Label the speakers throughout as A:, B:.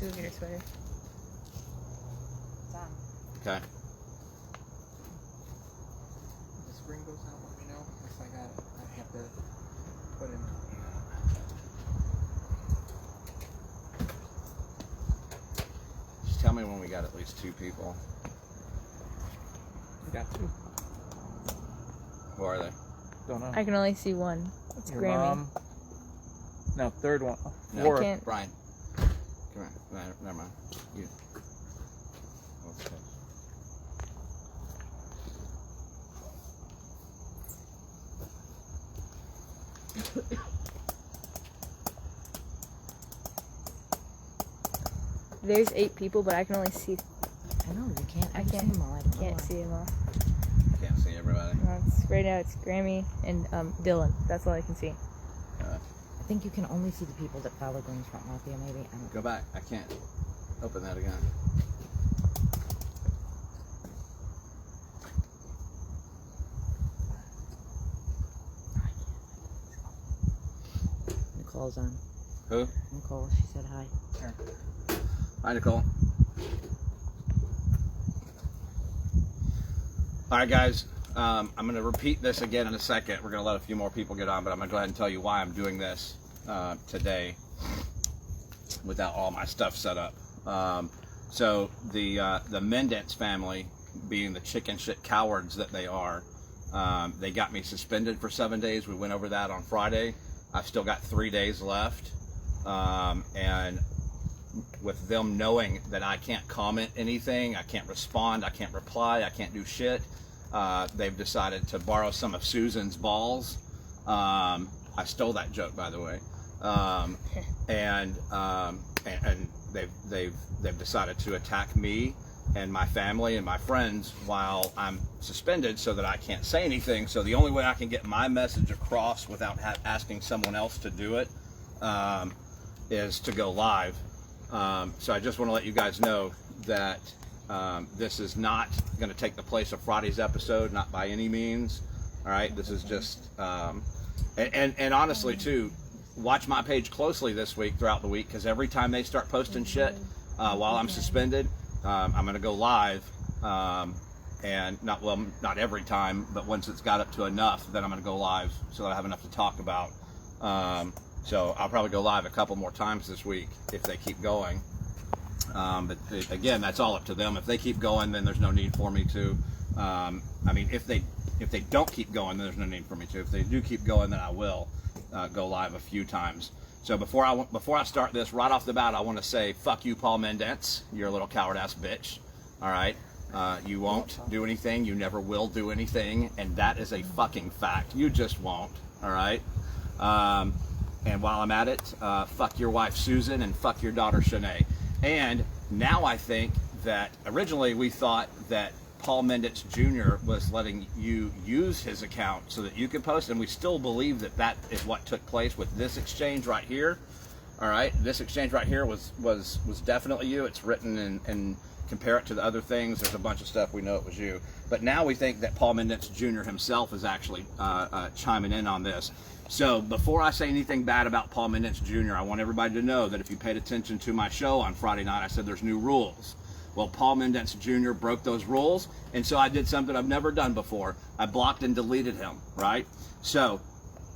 A: Let's go get her sweater.
B: It's on.
C: Okay.
D: If the spring goes out, let me know. Because I have to put in.
C: Just tell me when we got at least 2 people.
D: We got 2.
C: Who are they?
D: Don't know.
A: I can only see one. It's
D: Your
A: Grammy.
D: mom. No, third one.
C: No,
D: 4.
A: I can't.
C: Brian. Come on. No, never mind. You. Okay.
A: There's 8 people, but I can only see.
B: I know, you can't.
A: I
B: see
A: can't-
B: them all. I don't know
A: Can't
B: why.
A: see them all.
C: Can't see everybody.
A: No, right now it's Grammy and Dylan. That's all I can see.
B: I think you can only see the people that follow Green's Front Mafia, maybe. I don't
C: Go back. I can't open that again.
B: Nicole's on.
C: Who?
B: Nicole, she said hi.
C: Hi, Nicole. All right, guys. I'm going to repeat this again in a second. We're going to let a few more people get on, but I'm going to go ahead and tell you why I'm doing this today without all my stuff set up. So the Mendence family, being the chicken shit cowards that they are, they got me suspended for 7 days. We went over that on Friday. I've still got 3 days left. And with them knowing that I can't comment anything, I can't respond, I can't reply, I can't do shit, they've decided to borrow some of Susan's balls. I stole that joke, by the way. And they've decided to attack me and my family and my friends while I'm suspended, so that I can't say anything. So the only way I can get my message across without asking someone else to do it is to go live. So I just want to let you guys know that this is not going to take the place of Friday's episode, not by any means. All right, this is just and honestly too, watch my page closely this week, throughout the week, because every time they start posting shit while I'm suspended, I'm going to go live. And not every time, but once it's got up to enough, then I'm going to go live so that I have enough to talk about. So I'll probably go live a couple more times this week if they keep going. But again, that's all up to them. If they keep going, then there's no need for me to. I mean, if they don't keep going, then there's no need for me to. If they do keep going, then I will go live a few times. So before I start this, right off the bat, I want to say, fuck you, Paul Mendence. You're a little coward-ass bitch. All right? You won't do anything. You never will do anything. And that is a fucking fact. You just won't. All right? And while I'm at it, fuck your wife, Susan, and fuck your daughter, Shanae. And now I think that originally we thought that Paul Mendence Jr. was letting you use his account so that you could post, and we still believe that that is what took place with this exchange right here. All right, this exchange right here was definitely you. It's written and compare it to the other things. There's a bunch of stuff we know it was you. But now we think that Paul Mendence Jr. himself is actually chiming in on this. So before I say anything bad about Paul Mendence Jr., I want everybody to know that if you paid attention to my show on Friday night, I said there's new rules. Well, Paul Mendence Jr. broke those rules, and so I did something I've never done before. I blocked and deleted him, right? So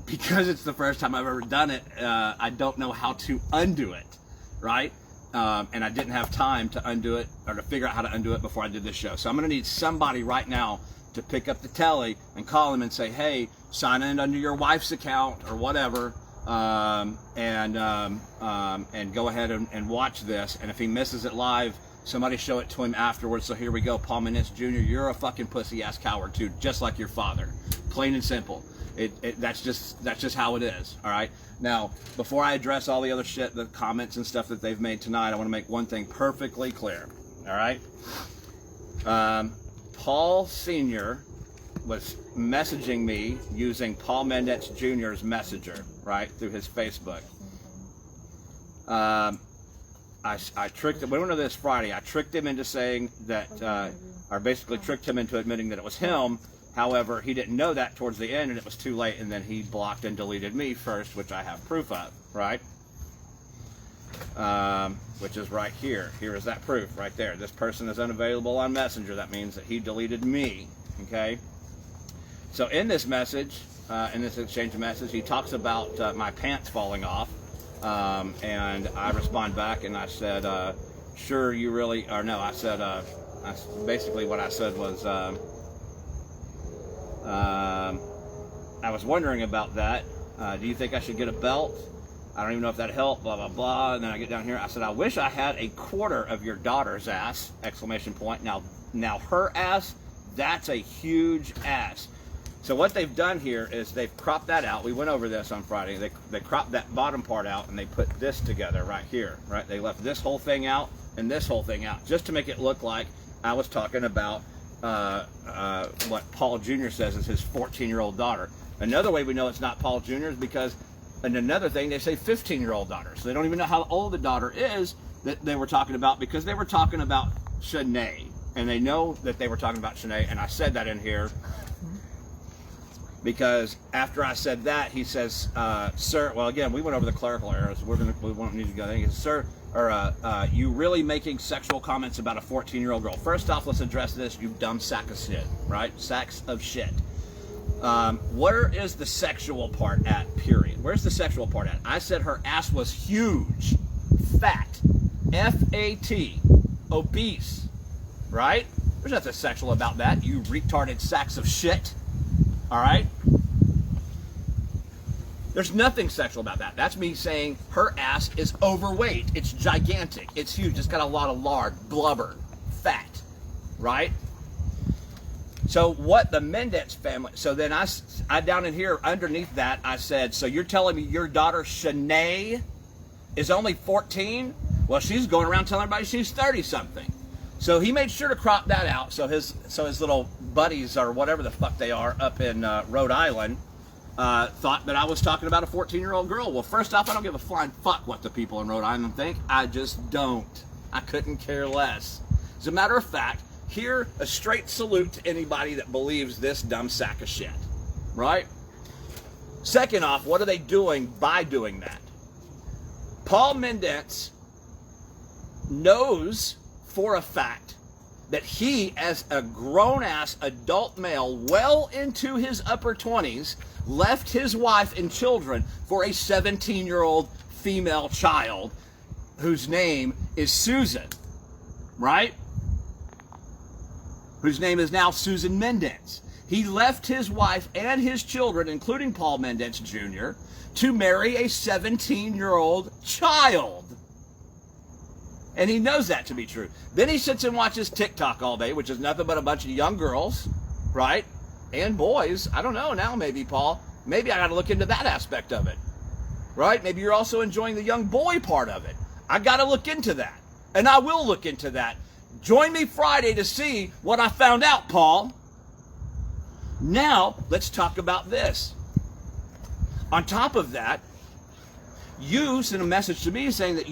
C: because it's the first time I've ever done it, I don't know how to undo it, right? And I didn't have time to undo it or to figure out how to undo it before I did this show. So I'm going to need somebody right now to pick up the telly and call him and say, hey, sign in under your wife's account or whatever, and go ahead and watch this. And if he misses it live, somebody show it to him afterwards. So here we go. Paul Mendence Jr., you're a fucking pussy-ass coward too, just like your father. Plain and simple. That's just how it is, all right? Now, before I address all the other shit, the comments and stuff that they've made tonight, I want to make one thing perfectly clear, all right? Paul Sr. was messaging me using Paul Mendence Jr.'s messenger, right, through his Facebook. I tricked him. We went into this Friday. I tricked him into saying that, or basically tricked him into admitting that it was him. However, he didn't know that towards the end, and it was too late, and then he blocked and deleted me first, which I have proof of, right? which is right here. Here is that proof right there. This person is unavailable on Messenger. That means that he deleted me. Okay. So in this message, in this exchange of message, he talks about my pants falling off, and I respond back and I said, "Sure, you really?" Or no, I said, basically what I said was, I was wondering about that. Do you think I should get a belt? I don't even know if that'd help, blah, blah, blah. And then I get down here. I said, I wish I had a quarter of your daughter's ass, exclamation point. Now her ass, that's a huge ass. So what they've done here is they've cropped that out. We went over this on Friday. They cropped that bottom part out and they put this together right here, right? They left this whole thing out and this whole thing out just to make it look like I was talking about what Paul Jr. says is his 14-year-old daughter. Another way we know it's not Paul Jr. is because, and another thing, they say 15-year-old daughter. So they don't even know how old the daughter is that they were talking about, because they were talking about Shanae. And they know that they were talking about Shanae, and I said that in here because after I said that, he says, sir, well, again, we went over the clerical errors. We won't need to go there. He says, sir, you really making sexual comments about a 14-year-old girl. First off, let's address this, you dumb sack of shit, right? Sacks of shit. Where is the sexual part at, period? Where's the sexual part at? I said her ass was huge, fat, F-A-T, obese, right? There's nothing sexual about that, you retarded sacks of shit, all right? There's nothing sexual about that. That's me saying her ass is overweight. It's gigantic. It's huge. It's got a lot of lard, blubber, fat, right? So what the Mendence family, so then I down in here underneath that, I said, so you're telling me your daughter Shanae is only 14? Well, she's going around telling everybody she's 30-something. So he made sure to crop that out. So his little buddies, or whatever the fuck they are, up in Rhode Island, thought that I was talking about a 14-year-old girl. Well, first off, I don't give a flying fuck what the people in Rhode Island think. I just don't. I couldn't care less. As a matter of fact, here, a straight salute to anybody that believes this dumb sack of shit, right? Second off, what are they doing by doing that? Paul Mendence knows for a fact that he, as a grown-ass adult male, well into his upper 20s, left his wife and children for a 17-year-old female child whose name is Susan, right? Whose name is now Susan Mendence. He left his wife and his children, including Paul Mendence Jr., to marry a 17-year-old child. And he knows that to be true. Then he sits and watches TikTok all day, which is nothing but a bunch of young girls, right? And boys. I don't know now, maybe, Paul. Maybe I got to look into that aspect of it, right? Maybe you're also enjoying the young boy part of it. I got to look into that. And I will look into that. Join me Friday to see what I found out, Paul. Now, let's talk about this. On top of that, you sent a message to me saying that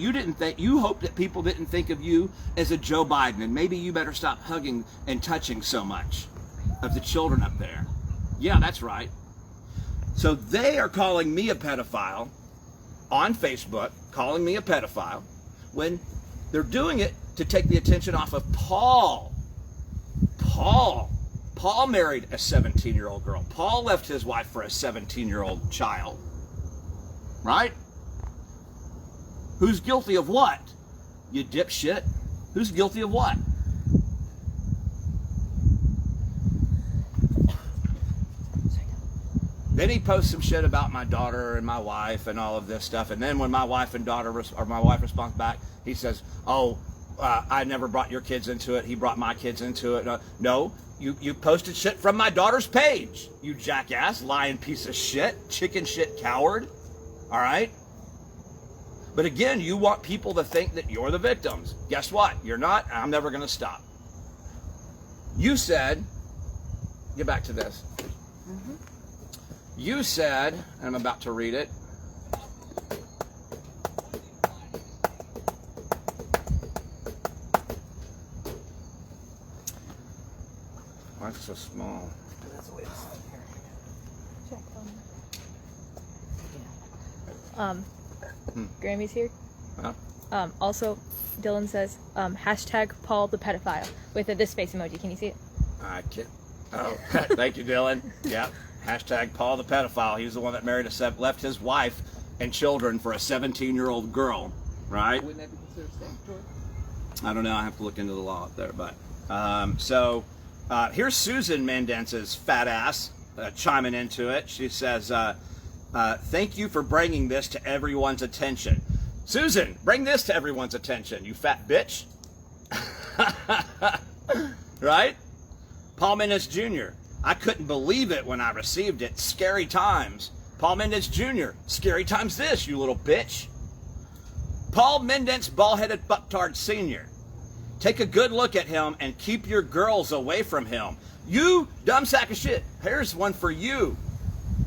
C: you hoped that people didn't think of you as a Joe Biden, and maybe you better stop hugging and touching so much of the children up there. Yeah, that's right. So they are calling me a pedophile on Facebook, calling me a pedophile, when they're doing it to take the attention off of Paul. Paul married a 17-year-old girl. Paul left his wife for a 17-year-old child. Right? Who's guilty of what? You dipshit. Who's guilty of what? Then he posts some shit about my daughter and my wife and all of this stuff. And then when my wife responds back, he says, oh, I never brought your kids into it. He brought my kids into it. No, you posted shit from my daughter's page. You jackass, lying piece of shit, chicken shit coward. All right? But again, you want people to think that you're the victims. Guess what? You're not. I'm never going to stop. You said, get back to this. Mm-hmm. You said, and I'm about to read it. Why is it so small?
D: That's the way it's here.
A: Check on. Grammy's here.
C: Huh?
A: Also, Dylan says, hashtag Paul the pedophile with this face emoji. Can you see it?
C: I can't. Oh, thank you, Dylan. Yeah. Hashtag Paul the pedophile. He's the one that left his wife and children for a 17-year-old girl, right?
D: Wouldn't that be considered statutory?
C: I don't know. I have to look into the law up there. But here's Susan Mendence's fat ass chiming into it. She says, thank you for bringing this to everyone's attention. Susan, bring this to everyone's attention, you fat bitch. Right? Paul Mendence Jr. I couldn't believe it when I received it. Scary times. Paul Mendence Jr. Scary times this, you little bitch. Paul Mendence bald-headed fucktard Sr. Take a good look at him and keep your girls away from him. You dumb sack of shit. Here's one for you.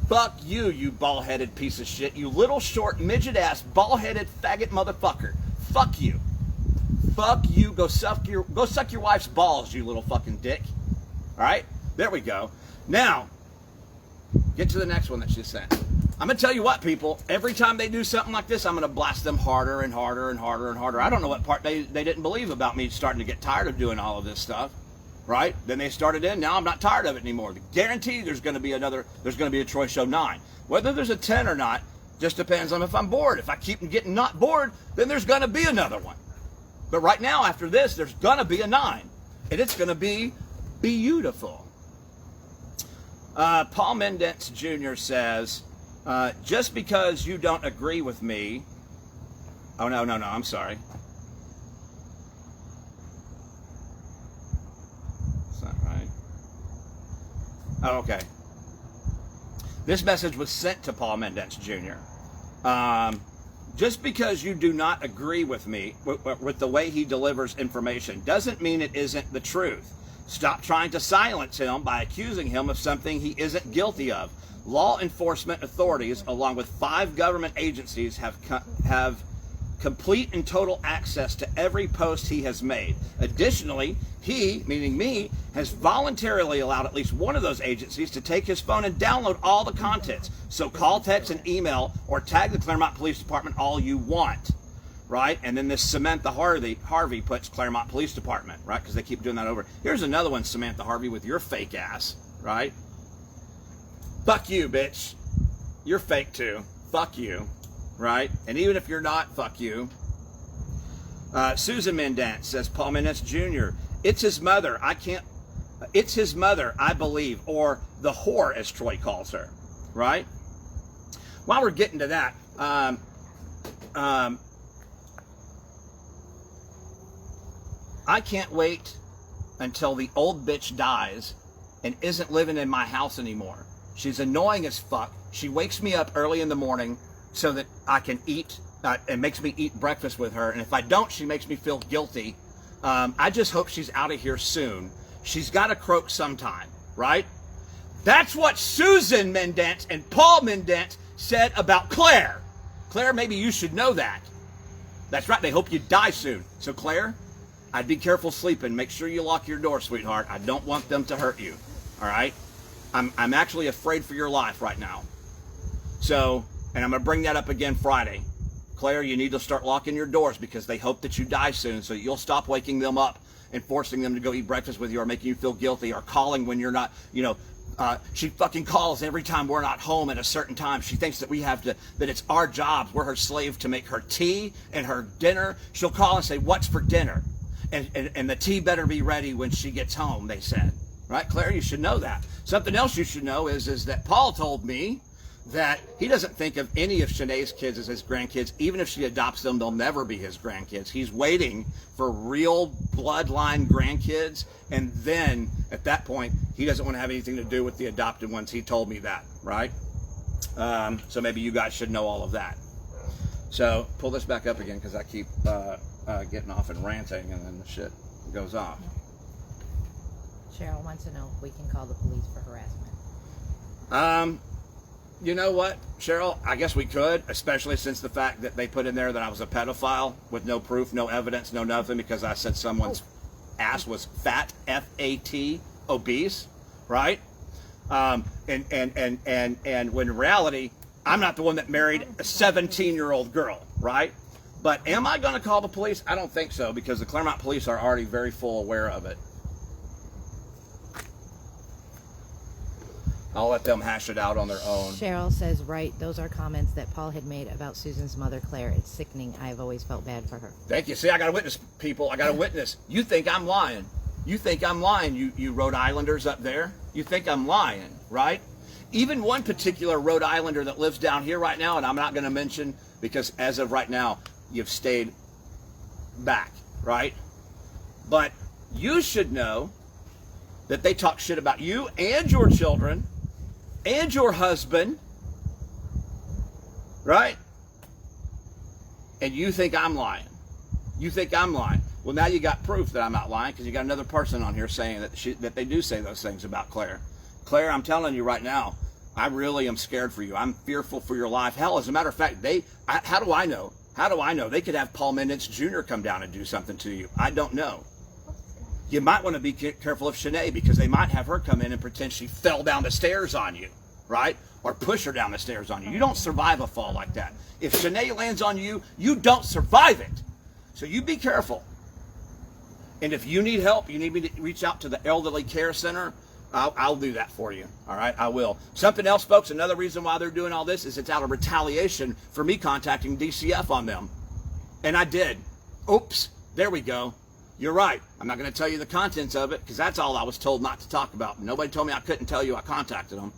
C: Fuck you, you bald-headed piece of shit. You little short midget-ass bald-headed faggot motherfucker. Fuck you. Fuck you. Go suck your wife's balls, you little fucking dick. All right? There we go. Now, get to the next one that she sent. I'm going to tell you what, people. Every time they do something like this, I'm going to blast them harder and harder and harder and harder. I don't know what part they didn't believe about me starting to get tired of doing all of this stuff. Right? Then they started in. Now I'm not tired of it anymore. Guaranteed there's going to be a Troy Show 9. Whether there's a 10 or not just depends on if I'm bored. If I keep getting not bored, then there's going to be another one. But right now, after this, there's going to be a 9. And it's going to be beautiful. Paul Mendence Jr. says, just because you don't agree with me... Oh, no, I'm sorry. Oh, okay. This message was sent to Paul Mendence Jr. Just because you do not agree with me, with the way he delivers information, doesn't mean it isn't the truth. Stop trying to silence him by accusing him of something he isn't guilty of. Law enforcement authorities, along with 5 government agencies, have complete and total access to every post he has made. Additionally, he, meaning me, has voluntarily allowed at least one of those agencies to take his phone and download all the contents. So call, text, and email, or tag the Claremont Police Department all you want, right? And then this Samantha Harvey puts Claremont Police Department, right? Because they keep doing that over. Here's another one, Samantha Harvey, with your fake ass, right? Fuck you, bitch. You're fake too. Fuck you. Right? And even if you're not, fuck you. Susan Mendance says, Paul Mendence Jr. It's his mother. It's his mother, I believe, or the whore, as Troy calls her. Right? While we're getting to that, I can't wait until the old bitch dies and isn't living in my house anymore. She's annoying as fuck. She wakes me up early in the morning so that I can eat, and makes me eat breakfast with her. And if I don't, she makes me feel guilty. I just hope she's out of here soon. She's got to croak sometime, right? That's what Susan Mendence and Paul Mendence said about Claire. Claire, maybe you should know that. That's right, they hope you die soon. So Claire, I'd be careful sleeping. Make sure you lock your door, sweetheart. I don't want them to hurt you, all right? I'm actually afraid for your life right now. So... and I'm going to bring that up again Friday. Claire, you need to start locking your doors because they hope that you die soon, so you'll stop waking them up and forcing them to go eat breakfast with you or making you feel guilty or calling when you're not, she fucking calls every time we're not home at a certain time. She thinks that that it's our jobs. We're her slave to make her tea and her dinner. She'll call and say, what's for dinner? And the tea better be ready when she gets home, they said. Right, Claire, you should know that. Something else you should know is that Paul told me that he doesn't think of any of Shanae's kids as his grandkids. Even if she adopts them, they'll never be his grandkids. He's waiting for real bloodline grandkids, and then at that point, he doesn't want to have anything to do with the adopted ones. He told me that, right? So maybe you guys should know all of that. So pull this back up again because I keep getting off and ranting, and then the shit goes off.
B: Cheryl wants to know if we can call the police for harassment.
C: You know what, Cheryl? I guess we could, especially since the fact that they put in there that I was a pedophile with no proof, no evidence, no nothing, because I said someone's ass was fat, F-A-T, obese, right? And when in reality, I'm not the one that married a 17-year-old girl, right? But am I going to call the police? I don't think so, because the Claremont police are already very full aware of it. I'll let them hash it out on their own.
B: Cheryl says, right, those are comments that Paul had made about Susan's mother, Claire. It's sickening. I've always felt bad for her.
C: Thank you. See, I got a witness, people. I got a witness. You think I'm lying. You think I'm lying, you Rhode Islanders up there. You think I'm lying, right? Even one particular Rhode Islander that lives down here right now, and I'm not going to mention, because as of right now, you've stayed back, right? But you should know that they talk shit about you and your children and your husband, right? And you think I'm lying. You think I'm lying. Well, now you got proof that I'm not lying, because you got another person on here saying that they do say those things about Claire. Claire, I'm telling you right now, I really am scared for you. I'm fearful for your life. Hell, as a matter of fact, how do I know? How do I know? They could have Paul Mendence Jr. come down and do something to you. I don't know. You might want to be careful of Shanae, because they might have her come in and pretend she fell down the stairs on you, right? Or push her down the stairs on you. You don't survive a fall like that. If Shanae lands on you, you don't survive it. So you be careful. And if you need help, you need me to reach out to the Elderly Care Center, I'll do that for you. All right, I will. Something else, folks, another reason why they're doing all this is it's out of retaliation for me contacting DCF on them. And I did. Oops, there we go. You're right. I'm not going to tell you the contents of it, because that's all I was told not to talk about. Nobody told me I couldn't tell you I contacted them.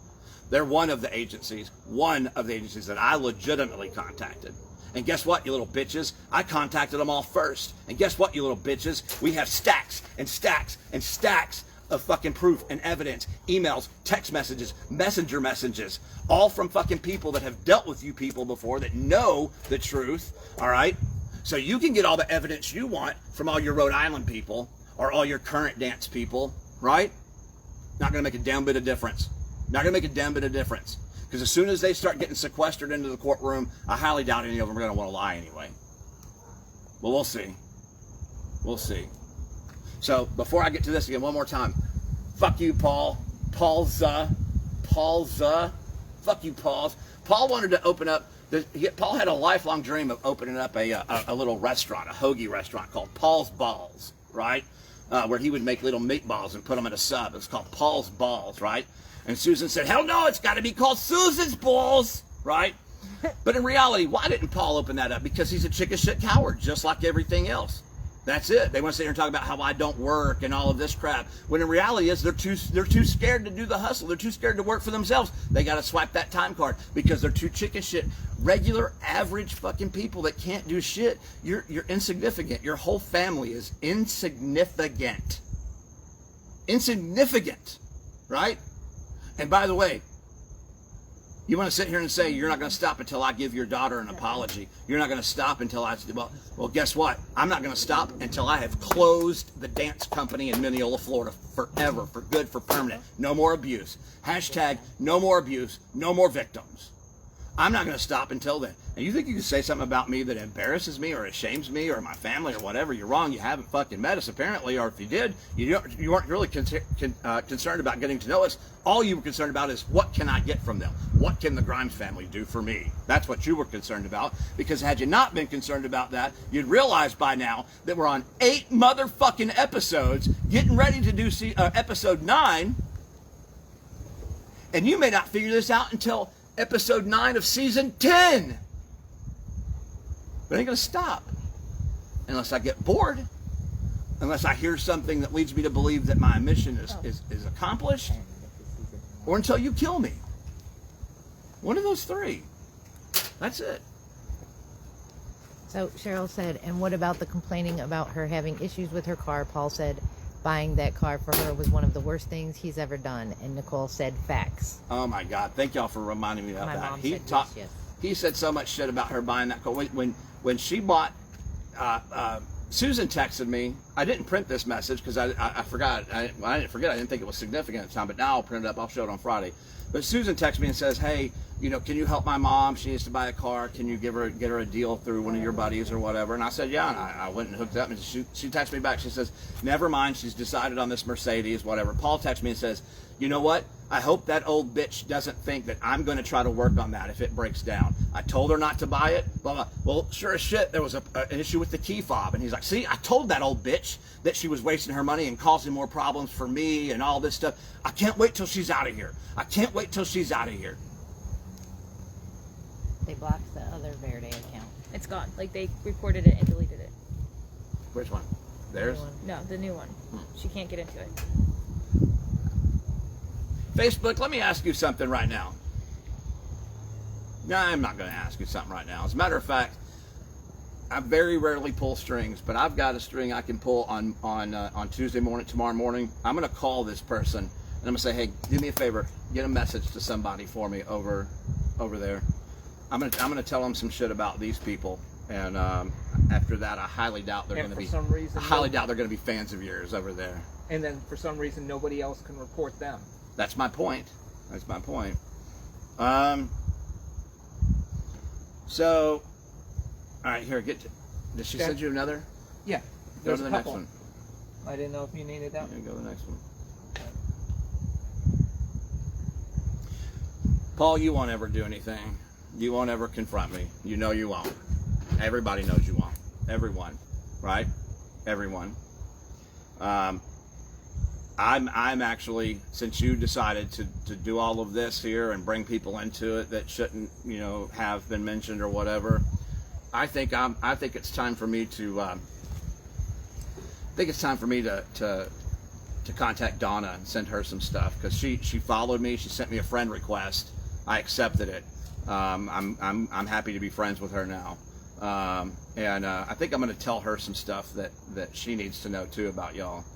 C: They're one of the agencies that I legitimately contacted. And guess what, you little bitches? I contacted them all first. And guess what, you little bitches? We have stacks and stacks and stacks of fucking proof and evidence, emails, text messages, messenger messages, all from fucking people that have dealt with you people before, that know the truth, all right? So you can get all the evidence you want from all your Rhode Island people or all your current dance people, right? Not going to make a damn bit of difference. Not going to make a damn bit of difference. Because as soon as they start getting sequestered into the courtroom, I highly doubt any of them are going to want to lie anyway. But we'll see. We'll see. So before I get to this again, one more time. Fuck you, Paul. Paulza. Fuck you, Paul. Paul wanted to open up. Paul had a lifelong dream of opening up a little restaurant, a hoagie restaurant called Paul's Balls, right? Where he would make little meatballs and put them in a sub. It's called Paul's Balls, right? And Susan said, hell no, it's got to be called Susan's Balls, right? But in reality, why didn't Paul open that up? Because he's a chicken shit coward, just like everything else. That's it. They want to sit here and talk about how I don't work and all of this crap. When in reality is they're too scared to do the hustle. They're too scared to work for themselves. They got to swipe that time card because they're too chicken shit. Regular, average fucking people that can't do shit. You're insignificant. Your whole family is insignificant. Insignificant, right? And by the way, you want to sit here and say you're not going to stop until I give your daughter an apology. You're not going to stop until I... Well, guess what? I'm not going to stop until I have closed the dance company in Mineola, Florida forever, for good, for permanent. No more abuse. Hashtag no more abuse, no more victims. I'm not going to stop until then. And you think you can say something about me that embarrasses me or shames me or my family or whatever? You're wrong. You haven't fucking met us apparently, or if you did, you weren't really concerned about getting to know us. All you were concerned about is what can I get from them? What can the Grimes family do for me? That's what you were concerned about, because had you not been concerned about that, you'd realize by now that we're on 8 motherfucking episodes, getting ready to do episode 9, and you may not figure this out until episode 9 of season 10. But I ain't going to stop unless I get bored, unless I hear something that leads me to believe that my mission is accomplished, or until you kill me. One of those 3. That's it.
B: So Cheryl said, and what about the complaining about her having issues with her car? Paul said buying that car for her was one of the worst things he's ever done. And Nicole said facts.
C: Oh my God. Thank y'all for reminding me of
B: My
C: that.
B: mom
C: He
B: said
C: talked.
B: yes.
C: He said so much shit about her buying that car. When she bought, Susan texted me. I didn't print this message because I forgot. I didn't forget. I didn't think it was significant at the time, but now I'll print it up. I'll show it on Friday. But Susan texted me and says, hey, can you help my mom? She needs to buy a car. Can you get her a deal through one of your buddies or whatever? And I said, yeah. And I went and hooked up. And she texted me back. She says, never mind. She's decided on this Mercedes, whatever. Paul texts me and says, you know what? I hope that old bitch doesn't think that I'm going to try to work on that if it breaks down. I told her not to buy it. Blah, blah. Well, sure as shit, there was an issue with the key fob. And he's like, see, I told that old bitch that she was wasting her money and causing more problems for me and all this stuff. I can't wait till she's out of here. I can't wait till she's out of here.
B: They blocked the other Verde account.
A: It's gone. Like, they reported it and deleted it.
C: Which one? Theirs?
A: No, the new one. She can't get into it.
C: Facebook, let me ask you something right now. No, I'm not going to ask you something right now. As a matter of fact, I very rarely pull strings, but I've got a string I can pull on Tuesday morning, tomorrow morning. I'm going to call this person, and I'm going to say, hey, do me a favor, get a message to somebody for me over there. I'm going to tell them some shit about these people, and after that, I highly doubt they're going to be.
D: For some reason,
C: I highly doubt they're going to be fans of yours over there.
D: And then for some reason, nobody else can report them.
C: That's my point. That's my point. So, all right, here, did she
D: Okay.
C: send you another?
D: Yeah.
C: Go
D: There's
C: to the
D: a
C: next
D: couple.
C: one.
D: I didn't know if you needed that.
C: Yeah, go to the next one. Paul, you won't ever do anything. You won't ever confront me. You know you won't. Everybody knows you won't. Everyone, right? Everyone. I'm actually, since you decided to do all of this here and bring people into it that shouldn't, have been mentioned or whatever, I think it's time for me to contact Donna and send her some stuff, because she followed me. She sent me a friend request. I accepted it. I'm happy to be friends with her now, and I think I'm going to tell her some stuff that she needs to know too about y'all.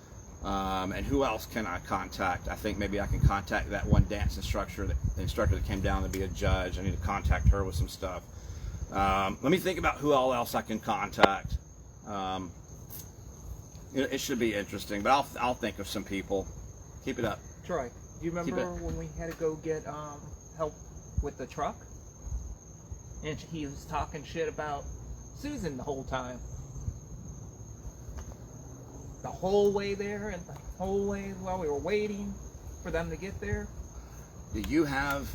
C: And who else can I contact? I think maybe I can contact that one dance instructor that came down to be a judge. I need to contact her with some stuff. Let me think about who all else I can contact. It should be interesting, but I'll think of some people. Keep it up.
D: Troy, do you remember when we had to go get help with the truck? And he was talking shit about Susan the whole time. The whole way there and the whole way while we were waiting for them to get there.
C: Do you have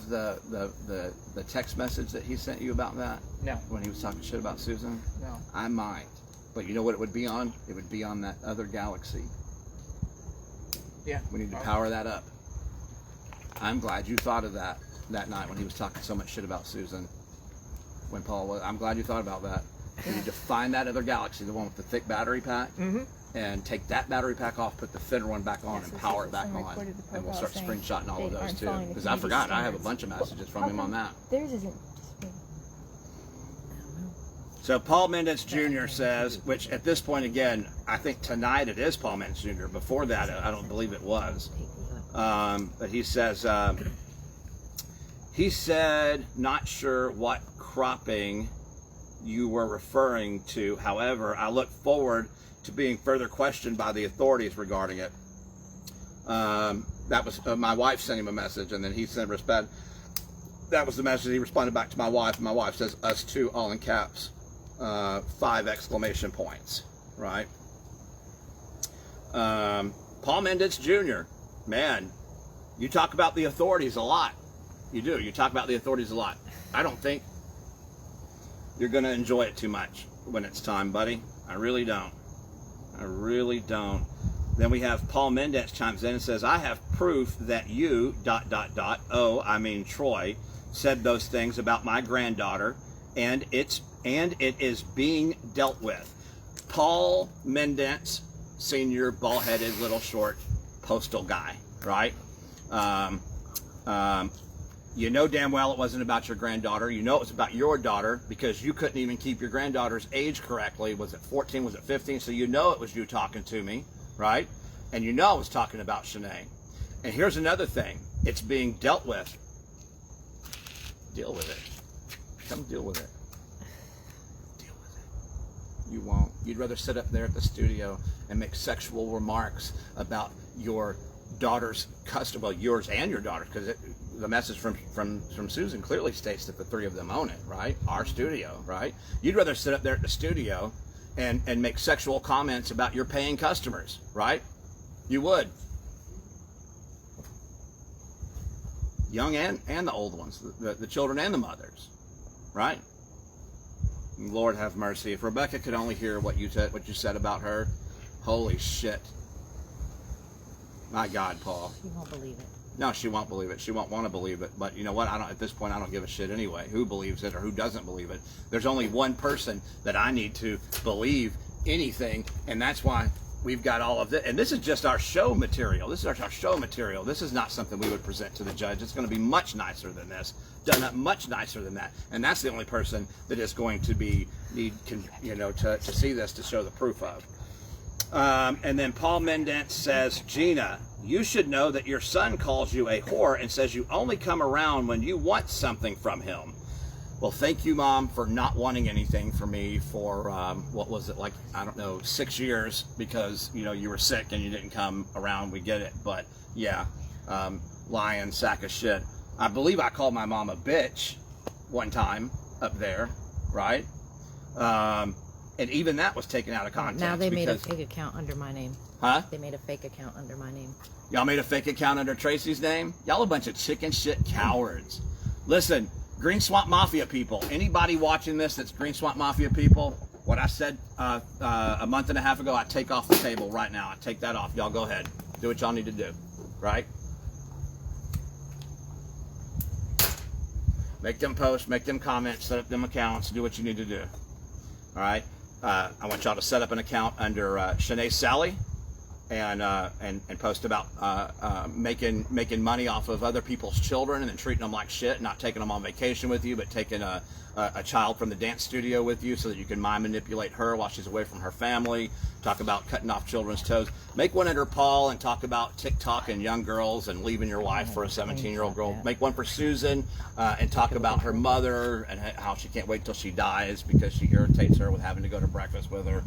C: the text message that he sent you about that?
D: No.
C: When he was talking shit about Susan?
D: No.
C: I might. But you know what it would be on? It would be on that other galaxy.
D: Yeah.
C: We need to power that up. I'm glad you thought of that night when he was talking so much shit about Susan. When Paul was, I'm glad you thought about that. We need to find that other galaxy, the one with the thick battery pack, and take that battery pack off, put the thinner one back on, and power it back on. And we'll start screenshotting all of those too. Because I forgot, I have a bunch of messages from him on that.
A: Theirs isn't.
C: So Paul Mendence Jr. says, which at this point again, I think tonight it is Paul Mendence Jr. Before that, I don't believe it was. But he says, he said, not sure what cropping you were referring to. However, I look forward to being further questioned by the authorities regarding it. That was my wife sent him a message, and then he sent respect. That was the message he responded back to my wife. My wife says, us too, all in caps, 5 exclamation points, right? Paul Mendence Jr., man, you talk about the authorities a lot. You do. You talk about the authorities a lot. I don't think you're going to enjoy it too much when it's time, buddy. I really don't. I really don't. Then we have Paul Mendence chimes in and says, I have proof that you, ... Troy, said those things about my granddaughter, and it is being dealt with. Paul Mendence Sr., bald-headed, little short postal guy, right? You know damn well it wasn't about your granddaughter. You know it was about your daughter because you couldn't even keep your granddaughter's age correctly. Was it 14? Was it 15? So you know it was you talking to me, right? And you know I was talking about Shanae. And here's another thing. It's being dealt with. Deal with it. Come deal with it. Deal with it. You won't. You'd rather sit up there at the studio and make sexual remarks about your daughter's custom, well, yours and your daughter's, because the message from Susan clearly states that the three of them own it, right? Our studio, right? You'd rather sit up there at the studio and make sexual comments about your paying customers, right? You would. Young and the old ones, the children and the mothers, right? Lord have mercy. If Rebecca could only hear what you said about her, holy shit. My God, Paul.
B: She won't believe it.
C: No, she won't believe it. She won't want to believe it. But you know what? At this point, I don't give a shit anyway. Who believes it or who doesn't believe it? There's only one person that I need to believe anything, and that's why we've got all of this. And this is just our show material. This is our show material. This is not something we would present to the judge. It's going to be much nicer than this. Done up much nicer than that. And that's the only person that is going to need to see this to show the proof of. And then Paul Mendence says, Gina, you should know that your son calls you a whore and says you only come around when you want something from him. Well, thank you, Mom, for not wanting anything from me for, what was it, like, I don't know, 6 years, because, you were sick and you didn't come around. We get it. But, yeah, lying sack of shit. I believe I called my mom a bitch one time up there, right? And even that was taken out of context.
B: Now they made a fake account under my name.
C: Huh?
B: They made a fake account under my name.
C: Y'all made a fake account under Tracy's name? Y'all a bunch of chicken shit cowards. Listen, Green Swamp Mafia people, anybody watching this that's Green Swamp Mafia people, what I said a month and a half ago, I take off the table right now. I take that off. Y'all go ahead. Do what y'all need to do. Right? Make them posts, make them comments, set up them accounts, do what you need to do. All right? I want y'all to set up an account under Shanae Sally and post about making money off of other people's children and then treating them like shit, not taking them on vacation with you, but taking a child from the dance studio with you so that you can mind manipulate her while she's away from her family. Talk about cutting off children's toes. Make one under Paul and talk about TikTok and young girls and leaving your wife for a 17-year-old girl. Make one for Susan and talk about her mother and how she can't wait till she dies because she irritates her with having to go to breakfast with her.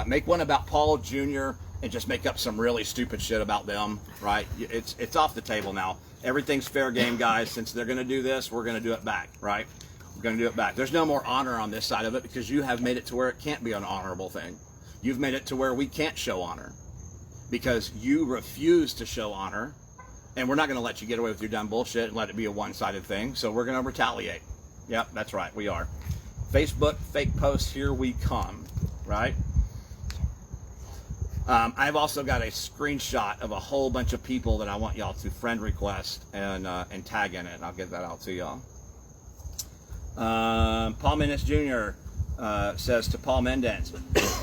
C: Make one about Paul Jr. and just make up some really stupid shit about them, right? It's off the table now. Everything's fair game, guys. Since they're going to do this, we're going to do it back, right? We're going to do it back. There's no more honor on this side of it because you have made it to where it can't be an honorable thing. You've made it to where we can't show honor because you refuse to show honor, and we're not going to let you get away with your dumb bullshit and let it be a one-sided thing, so we're going to retaliate. Yep, that's right, we are. Facebook fake posts, here we come, right? I've also got a screenshot of a whole bunch of people that I want y'all to friend request and tag in it, and I'll get that out to y'all. Paul Mendence Jr. Says to Paul Mendence,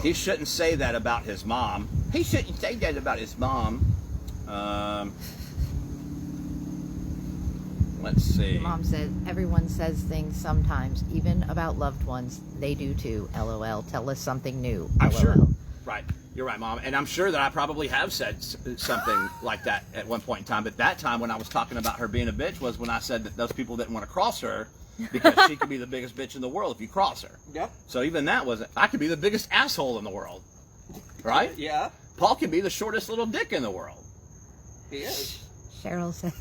C: he shouldn't say that about his mom. He shouldn't say that about his mom. Let's see.
B: Mom says, everyone says things sometimes, even about loved ones. They do too. LOL. Tell us something new.
C: I'm
B: LOL.
C: sure. Right. You're right, Mom. And I'm sure that I probably have said something like that at one point in time. But that time when I was talking about her being a bitch was when I said that those people didn't want to cross her because she could be the biggest bitch in the world if you cross her.
D: Yep.
C: So even that wasn't... I could be the biggest asshole in the world. Right?
D: Yeah.
C: Paul can be the shortest little dick in the world.
D: He is.
B: Cheryl said,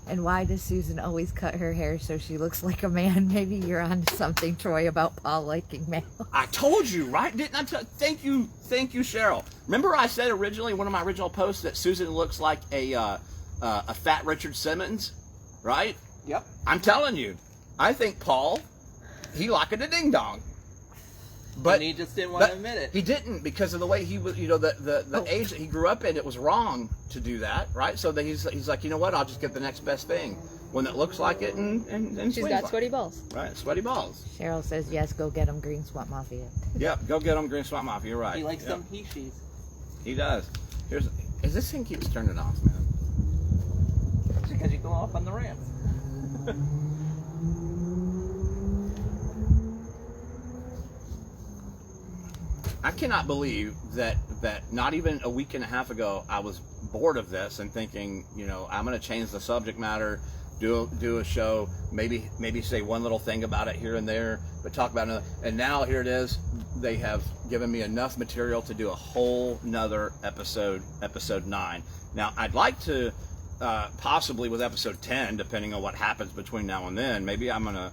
B: and why does Susan always cut her hair so she looks like a man? Maybe you're onto something, Troy, about Paul liking males.
C: I told you, right? Didn't I? Thank you, Cheryl. Remember I said originally, one of my original posts, that Susan looks like a fat Richard Simmons, right?
D: Yep.
C: I'm telling you, I think Paul, he like a ding dong. But
D: and he just didn't want to admit it.
C: He didn't, because of the way he was, the age that he grew up in. It was wrong to do that, right? So that he's like, you know what? I'll just get the next best thing, one that looks like it and
A: She's got sweaty balls.
C: Right, sweaty balls.
B: Cheryl says, yes, go get him, Green Swamp Mafia.
C: Yep, go get him, Green Swamp Mafia. You're right.
D: He likes
C: yep.
D: them peaches.
C: He does. As this thing keeps turning off, man.
D: That's because you go off on the ramp.
C: I cannot believe that not even a week and a half ago I was bored of this and thinking, I'm going to change the subject matter. do a show, maybe say one little thing about it here and there, but talk about another. And now here it is. They have given me enough material to do a whole nother episode 9. Now I'd like to possibly with episode 10, depending on what happens between now and then, maybe I'm gonna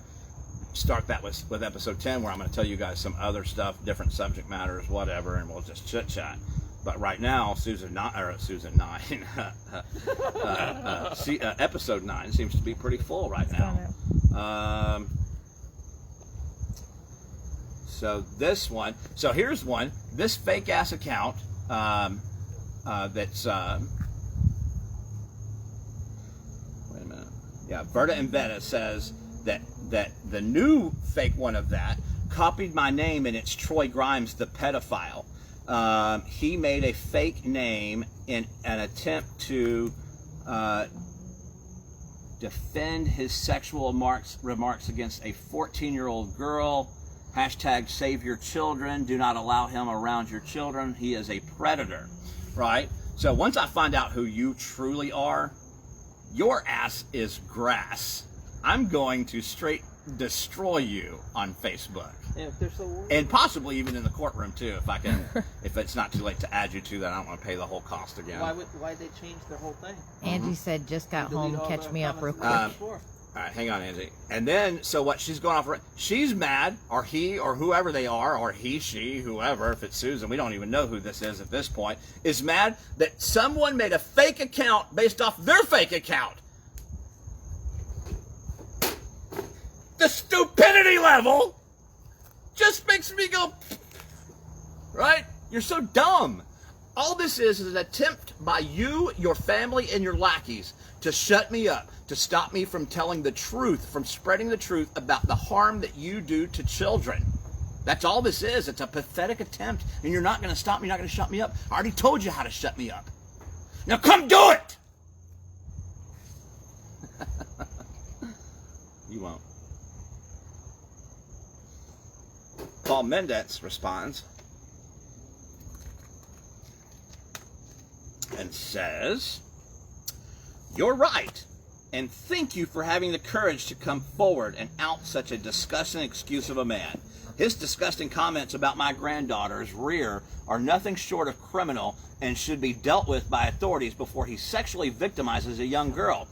C: start that with episode 10, where I'm gonna tell you guys some other stuff, different subject matters, whatever, and we'll just chit chat. But right now, episode 9 seems to be pretty full right now. So this one, so here's one. This fake ass account that's wait a minute. Yeah, Verta and Veta says that the new fake one of that copied my name, and it's Troy Grimes, the pedophile. He made a fake name in an attempt to defend his sexual remarks against a 14-year-old girl. Hashtag save your children. Do not allow him around your children. He is a predator, right? So once I find out who you truly are, your ass is grass. I'm going to straight destroy you on Facebook.
D: And if they're so worried.
C: And possibly even in the courtroom too, if I can, if it's not too late to add you to that. I don't want to pay the whole cost again.
D: Why'd they change their whole thing?
B: Angie said, just got home, catch me up real quick.
C: All right, hang on, Angie. And then, so what she's going off, she's mad, or he, or whoever they are, or he, she, whoever, if it's Susan, we don't even know who this is at this point, is mad that someone made a fake account based off their fake account. The stupidity level just makes me go, right? You're so dumb. All this is an attempt by you, your family, and your lackeys to shut me up, to stop me from telling the truth, from spreading the truth about the harm that you do to children. That's all this is. It's a pathetic attempt, and you're not going to stop me. You're not going to shut me up. I already told you how to shut me up. Now come do it! You won't. Paul Mendence responds and says, "You're right, and thank you for having the courage to come forward and out such a disgusting excuse of a man. His disgusting comments about my granddaughter's rear are nothing short of criminal and should be dealt with by authorities before he sexually victimizes a young girl."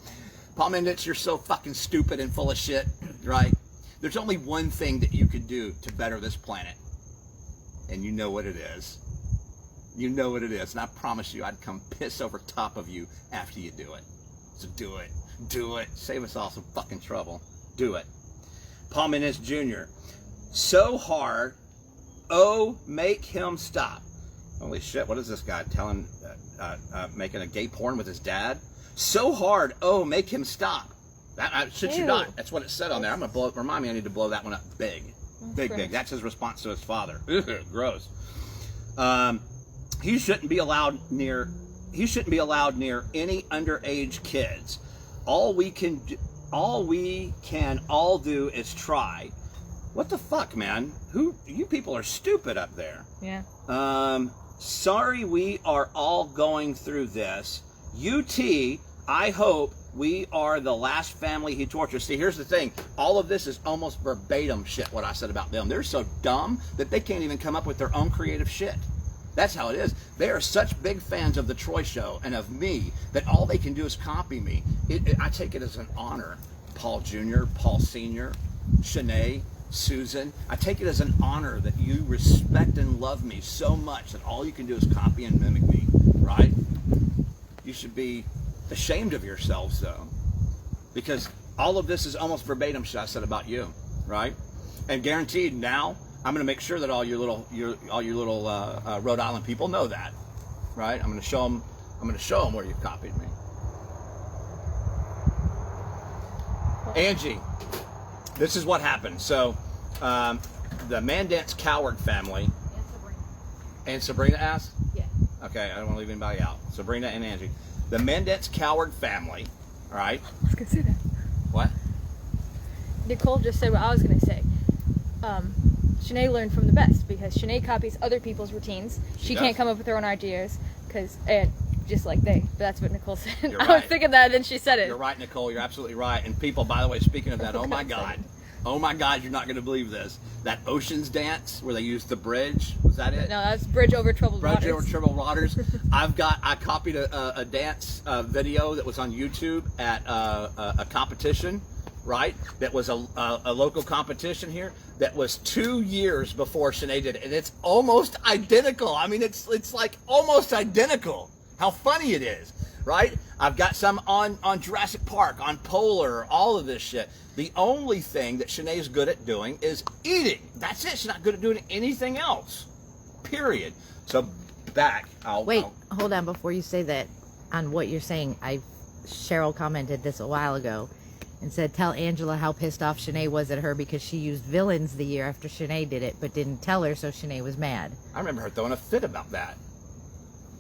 C: Paul Mendence, you're so fucking stupid and full of shit, right? There's only one thing that you could do to better this planet, and you know what it is. You know what it is, and I promise you I'd come piss over top of you after you do it. So do it. Do it. Save us all some fucking trouble. Do it. Paul Mendence Jr. So hard. Oh, make him stop. Holy shit, what is this guy telling, making a gay porn with his dad? So hard. Oh, make him stop. Should you not? That's what it said on there. I'm going to blow it. Remind me I need to blow that one up big. Big. That's his response to his father. Gross. He shouldn't be allowed near any underage kids. All we can all do is try. What the fuck, man? You people are stupid up there.
A: Yeah.
C: Sorry we are all going through this. UT, I hope we are the last family he tortures. See, here's the thing. All of this is almost verbatim shit, what I said about them. They're so dumb that they can't even come up with their own creative shit. That's how it is. They are such big fans of the Troy Show and of me that all they can do is copy me. I take it as an honor. Paul Jr., Paul Sr., Shanae, Susan. I take it as an honor that you respect and love me so much that all you can do is copy and mimic me, right? You should be ashamed of yourselves, though, because all of this is almost verbatim shit I said about you, right? And guaranteed now, I'm going to make sure that all your little Rhode Island people know that, right? I'm going to show them where you copied me. Angie, this is what happened. So, the Mendence Coward family. And Sabrina asked?
B: Yeah.
C: Okay, I don't want to leave anybody out. Sabrina and Angie. The Mendence Coward family, all right?
A: I was gonna say that.
C: What?
A: Nicole just said what I was gonna say. Shanae learned from the best because Shanae copies other people's routines. She
C: does.
A: can't come up with her own ideas because just like they. But that's what Nicole said.
C: You're
A: I was
C: right.
A: thinking that, and then she said it.
C: You're right, Nicole. You're absolutely right. And people, by the way, speaking of that, oh my God, you're not going to believe this. That Oceans dance where they used the bridge, was that it?
A: No, that's Bridge Over Troubled
C: Bridge
A: Waters.
C: Over Troubled Waters. I copied a dance video that was on YouTube at a competition, right? That was a local competition here. That was 2 years before Shanae did it, and it's almost identical. I mean, it's like almost identical. How funny it is, right? I've got some on Jurassic Park, on Polar, all of this shit. The only thing that Shanae's good at doing is eating. That's it. She's not good at doing anything else. Period. So
B: Wait, hold on before you say that. On what you're saying, Cheryl commented this a while ago and said, tell Angela how pissed off Shanae was at her because she used villains the year after Shanae did it, but didn't tell her, so Shanae was mad.
C: I remember her throwing a fit about that.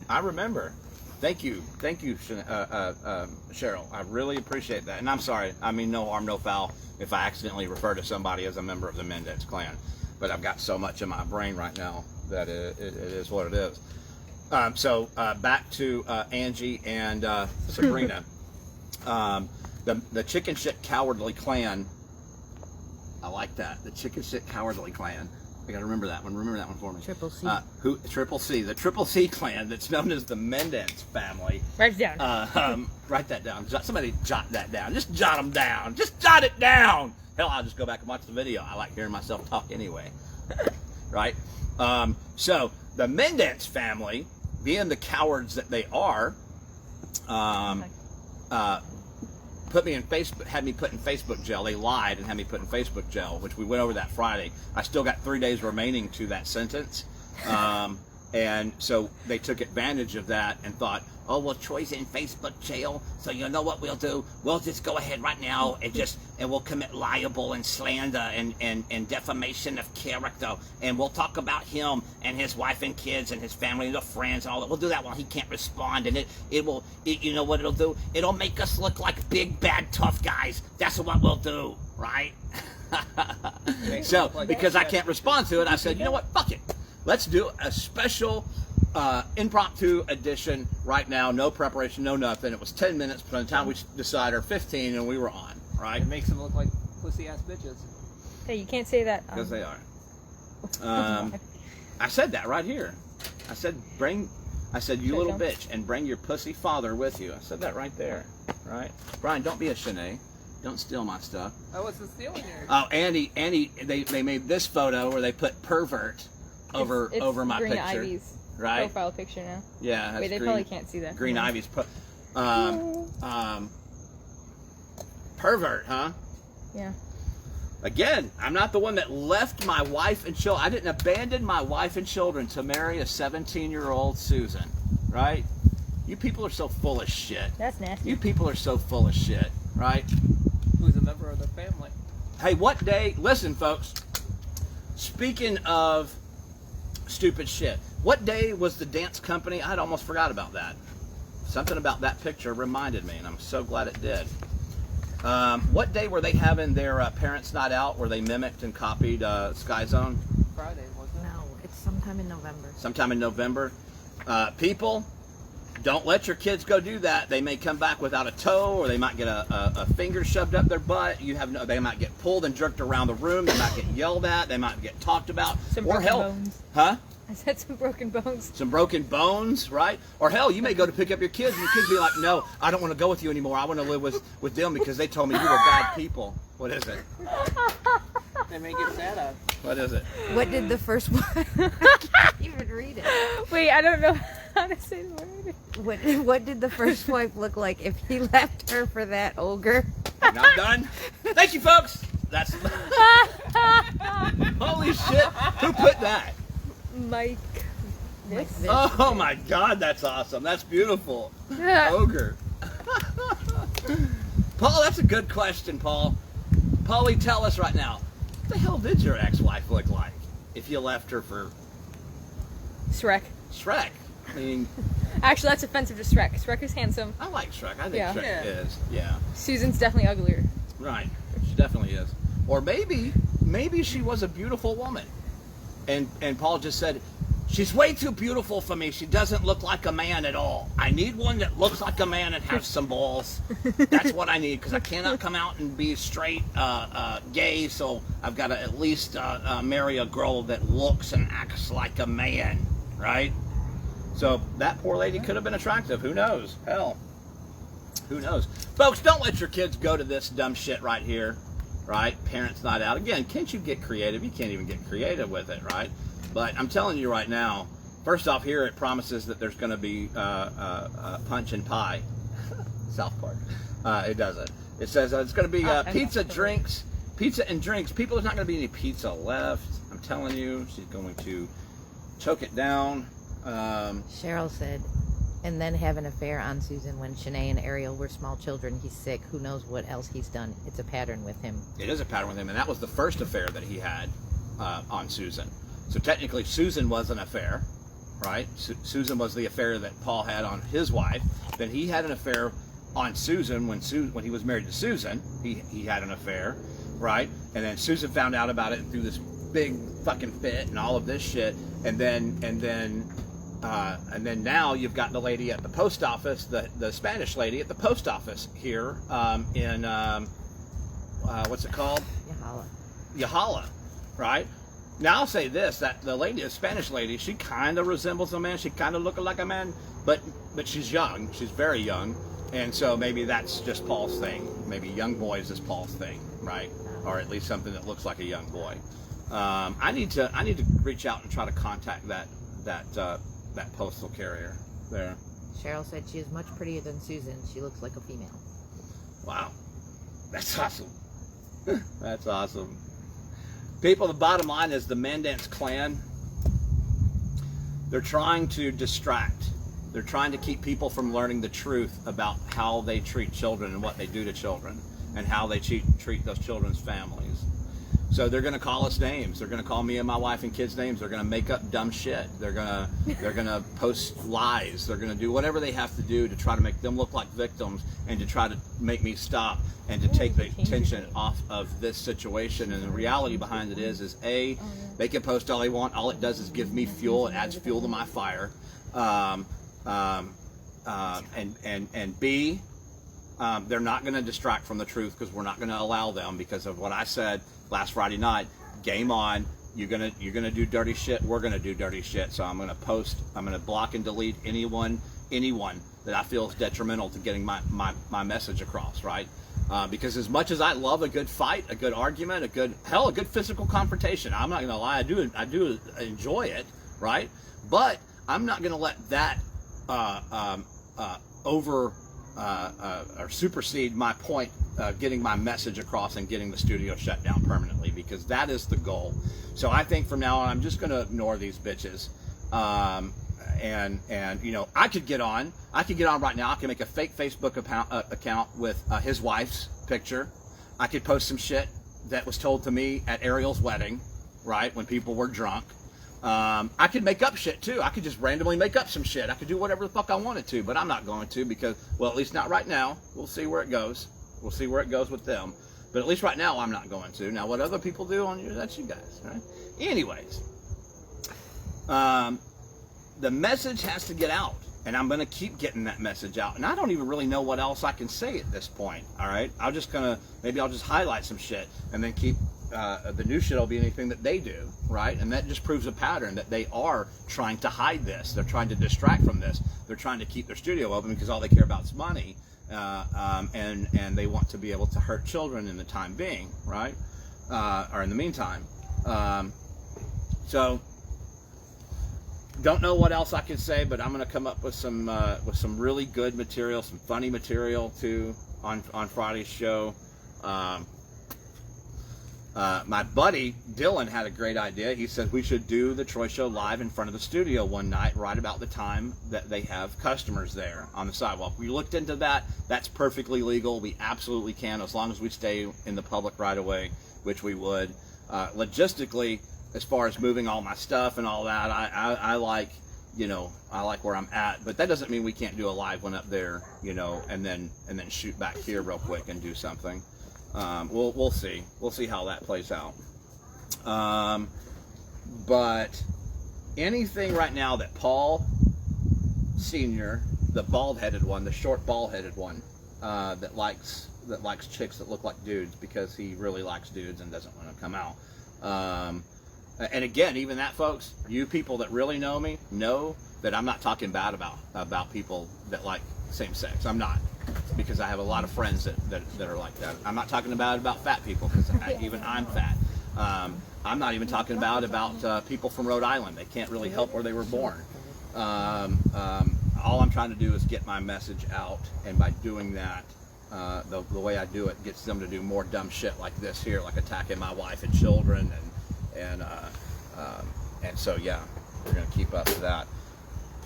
C: I remember. Thank you, Cheryl. I really appreciate that. And I'm sorry. I mean, no harm, no foul if I accidentally refer to somebody as a member of the Mendence clan. But I've got so much in my brain right now that it is what it is. So back to Angie and Sabrina. The chicken shit cowardly clan. I like that. The chicken shit cowardly clan. I gotta remember that one. Remember that one for me.
B: Triple C.
C: Triple C. The Triple C clan that's known as the Mendence family.
A: Write it down.
C: Write that down. Somebody jot that down. Just jot them down. Just jot it down. Hell, I'll just go back and watch the video. I like hearing myself talk anyway. Right? So the Mendence family, being the cowards that they are, had me put in Facebook jail. They lied and had me put in Facebook jail, which we went over that Friday. I still got 3 days remaining to that sentence. And so they took advantage of that and thought, oh, well, Troy's in Facebook jail, so you know what we'll do? We'll just go ahead right now and we'll commit libel and slander and defamation of character, and we'll talk about him and his wife and kids and his family and the friends and all that. We'll do that while he can't respond, and it will, you know what it'll do? It'll make us look like big, bad, tough guys. That's what we'll do, right? So, because I can't respond to it, I said, you know what? Fuck it. Let's do a special impromptu edition right now. No preparation, no nothing. It was 10 minutes from the time we decided, or 15, and we were on, right?
D: It makes them look like pussy-ass bitches.
A: Hey, you can't say that.
C: Because they are. I said that right here. I said, you little bitch, and bring your pussy father with you. I said that right there, right? Brian, don't be a Shanae. Don't steal my stuff.
D: I wasn't stealing yours.
C: Oh, Andy, they made this photo where they put pervert over my
A: Green
C: picture.
A: Ivy's
C: right?
A: profile picture now.
C: Yeah. That's
A: Wait, they probably can't see that.
C: Green Ivy's pervert, huh?
A: Yeah.
C: Again, I'm not the one that left my wife and children. I didn't abandon my wife and children to marry a 17-year-old Susan, right? You people are so full of shit.
A: That's nasty.
C: You people are so full of shit, right?
D: Who's a member of their family.
C: Hey, what day? Listen, folks. Speaking of stupid shit, what day was the dance company? I'd almost forgot about that. Something about that picture reminded me, and I'm so glad it did. What day were they having their parents' night out where they mimicked and copied Sky Zone?
D: Friday, wasn't it?
B: No, it's sometime in November.
C: Sometime in November. People, don't let your kids go do that. They may come back without a toe, or they might get a finger shoved up their butt. They might get pulled and jerked around the room. They might get yelled at. They might get talked about.
A: Some
C: or
A: broken
C: hell,
A: bones.
C: huh?
A: I said some broken bones.
C: Some broken bones, right? Or hell, you may go to pick up your kids, and your kids be like, "No, I don't want to go with you anymore. I want to live with them because they told me you were bad people." What is it?
D: They may get sad at.
C: What is it?
B: What did the first one? I can't even read it.
A: Wait, I don't know how to say the word.
B: What did the first wife look like if he left her for that ogre?
C: And I'm done. Thank you, folks. That's holy shit. Who put that?
A: Mike. This?
C: Oh my God, that's awesome. That's beautiful. Ogre. Paul, that's a good question, Paul. Paulie, tell us right now, what the hell did your ex-wife look like if you left her for
A: Shrek.
C: Shrek? I mean,
A: Actually, that's offensive to Shrek. Shrek is handsome.
C: I like Shrek. I think
A: Yeah.
C: Shrek
D: Yeah.
C: is. Yeah.
A: Susan's definitely uglier.
C: Right. She definitely is. Or maybe she was a beautiful woman. And Paul just said, She's way too beautiful for me. She doesn't look like a man at all. I need one that looks like a man and has some balls. That's what I need, because I cannot come out and be straight gay, so I've got to at least marry a girl that looks and acts like a man, right? So that poor lady could have been attractive. Who knows? Hell. Who knows? Folks, don't let your kids go to this dumb shit right here, right? Parents Night Out. Again, can't you get creative? You can't even get creative with it, right? But I'm telling you right now, first off, here it promises that there's going to be punch and pie. South Park. It doesn't. It says it's going to be pizza and drinks. People, there's not going to be any pizza left. I'm telling you, she's going to choke it down.
B: Cheryl said, and then have an affair on Susan when Shanae and Ariel were small children. He's sick. Who knows what else he's done? It's a pattern with him.
C: It is a pattern with him, and that was the first affair that he had on Susan. So technically, Susan was an affair, right? Susan was the affair that Paul had on his wife. Then he had an affair on Susan when he was married to Susan. He had an affair, right? And then Susan found out about it and threw this big fucking fit and all of this shit. And then now you've got the lady at the post office, the Spanish lady at the post office here in what's it called? Yahala, right? Now I'll say this, that the lady, the Spanish lady, she kind of resembles a man. She kind of looks like a man, but she's young. She's very young. And so maybe that's just Paul's thing. Maybe young boys is Paul's thing, right? Or at least something that looks like a young boy. I need to reach out and try to contact that postal carrier there.
B: Cheryl said she is much prettier than Susan. She looks like a female.
C: Wow. That's awesome. That's awesome. People, the bottom line is the Mendence clan, they're trying to distract. They're trying to keep people from learning the truth about how they treat children and what they do to children and how they treat those children's families. So they're going to call us names. They're going to call me and my wife and kids names. They're going to make up dumb shit. They're going to post lies. They're going to do whatever they have to do to try to make them look like victims and to try to make me stop and to take the attention off of this situation. And the reality behind it is they can post all they want. All it does is give me fuel. It adds fuel to my fire. And B, they're not going to distract from the truth, because we're not going to allow them, because of what I said last Friday night. Game on. You're gonna do dirty shit. We're gonna do dirty shit. So I'm gonna block and delete anyone that I feel is detrimental to getting my message across, right? Because as much as I love a good fight, a good argument, a good physical confrontation, I'm not gonna lie, I do enjoy it, right? But I'm not gonna let that or supersede my point, getting my message across and getting the studio shut down permanently, because that is the goal. So I think from now on, I'm just going to ignore these bitches. And you know, I could get on right now. I can make a fake Facebook account with his wife's picture. I could post some shit that was told to me at Ariel's wedding, right, when people were drunk. I could make up shit too. I could just randomly make up some shit. I could do whatever the fuck I wanted to, but I'm not going to, because, well, at least not right now. We'll see where it goes. We'll see where it goes with them. But at least right now, I'm not going to. Now, what other people do on you, that's you guys, right? Anyways, the message has to get out, and I'm going to keep getting that message out. And I don't even really know what else I can say at this point, all right? Maybe I'll just highlight some shit and then keep, the new shit will be anything that they do, right? And that just proves a pattern that they are trying to hide this. They're trying to distract from this. They're trying to keep their studio open because all they care about is money, and they want to be able to hurt children in the time being, right? Or in the meantime. So don't know what else I can say, but I'm going to come up with some really good material, some funny material too on Friday's show. My buddy Dylan had a great idea. He said we should do the Troy Show live in front of the studio one night, right about the time that they have customers there on the sidewalk. We looked into that. That's perfectly legal. We absolutely can, as long as we stay in the public right away, which we would. Logistically, as far as moving all my stuff and all that, I like, you know, I like where I'm at, but that doesn't mean we can't do a live one up there, you know, and then shoot back here real quick and do something. We'll see. We'll see how that plays out. But anything right now that Paul Sr., the bald-headed one, the short bald-headed one, that likes chicks that look like dudes because he really likes dudes and doesn't want to come out. And again, even that, folks, you people that really know me know that I'm not talking bad about people that like same sex. I'm not, because I have a lot of friends that are like that. I'm not talking about fat people, because even I'm fat. I'm not even talking about people from Rhode Island. They can't really help where they were born. All I'm trying to do is get my message out, and by doing that, the way I do it gets them to do more dumb shit like this here, like attacking my wife and children, and so yeah, we're gonna keep up to that.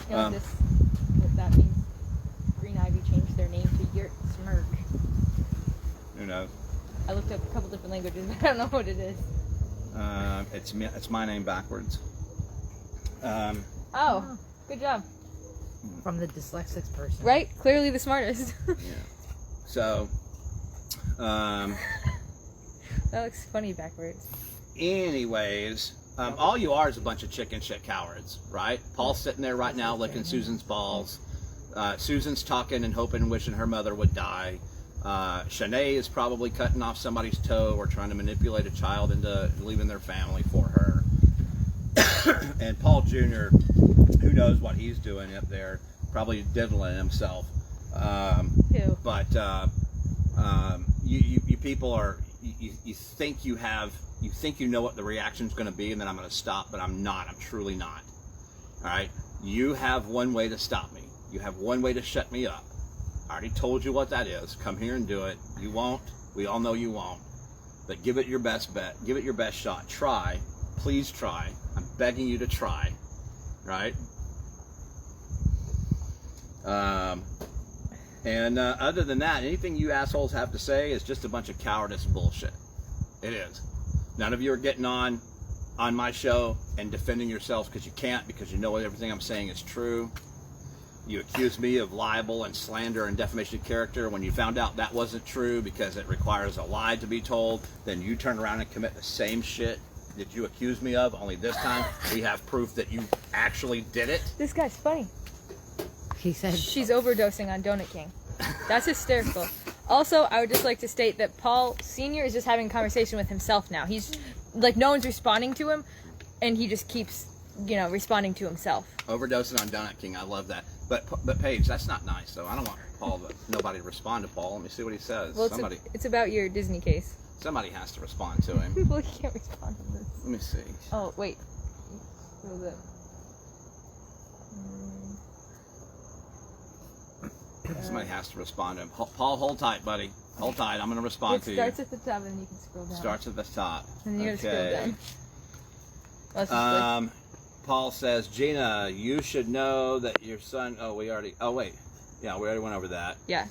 A: You know what that means? Green Ivy changed their name to Yurt Smirk.
C: Who knows?
A: I looked up a couple different languages, but I don't know what it is.
C: It's my name backwards.
A: Oh, good job.
B: From the dyslexic person.
A: Right? Clearly the smartest.
C: Yeah. So,
A: That looks funny backwards.
C: anyways, all you are is a bunch of chicken shit cowards, right? Paul's sitting there right now licking Susan's balls. Susan's talking and hoping and wishing her mother would die. Shanae is probably cutting off somebody's toe or trying to manipulate a child into leaving their family for her. And Paul Jr., who knows what he's doing up there, probably diddling himself.
A: Ew.
C: But you people are, you think you know what the reaction's going to be, and then I'm going to stop, but I'm not. I'm truly not. All right? You have one way to stop me. You have one way to shut me up. I already told you what that is. Come here and do it. You won't. We all know you won't. But give it your best bet. Give it your best shot. Try. Please try. I'm begging you to try. Right? Other than that, anything you assholes have to say is just a bunch of cowardice bullshit. It is. None of you are getting on my show and defending yourselves because you can't, because you know everything I'm saying is true. You accuse me of libel and slander and defamation of character when you found out that wasn't true because it requires a lie to be told. Then you turn around and commit the same shit that you accused me of, only this time we have proof that you actually did it.
A: This guy's funny.
B: He said
A: She's overdosing on Donut King. That's hysterical. Also, I would just like to state that Paul Sr. is just having a conversation with himself now. He's like, no one's responding to him, and he just keeps, responding to himself.
C: Overdosing on Donut King, I love that. But Paige, that's not nice, though. I don't want nobody to respond to Paul. Let me see what he says.
A: Well, it's about your Disney case.
C: Somebody has to respond to him.
A: Well, you can't respond to this.
C: Let me see.
A: Oh, wait. What was it?
C: Somebody has to respond to him. Paul, hold tight, buddy. Hold tight. I'm going to respond to you.
A: It starts at the top, and then you can scroll down.
C: Starts at the top.
A: And then you're going to scroll down. Let's just
C: Paul says, Gina, you should know that your son... we already went over that.
A: Yeah.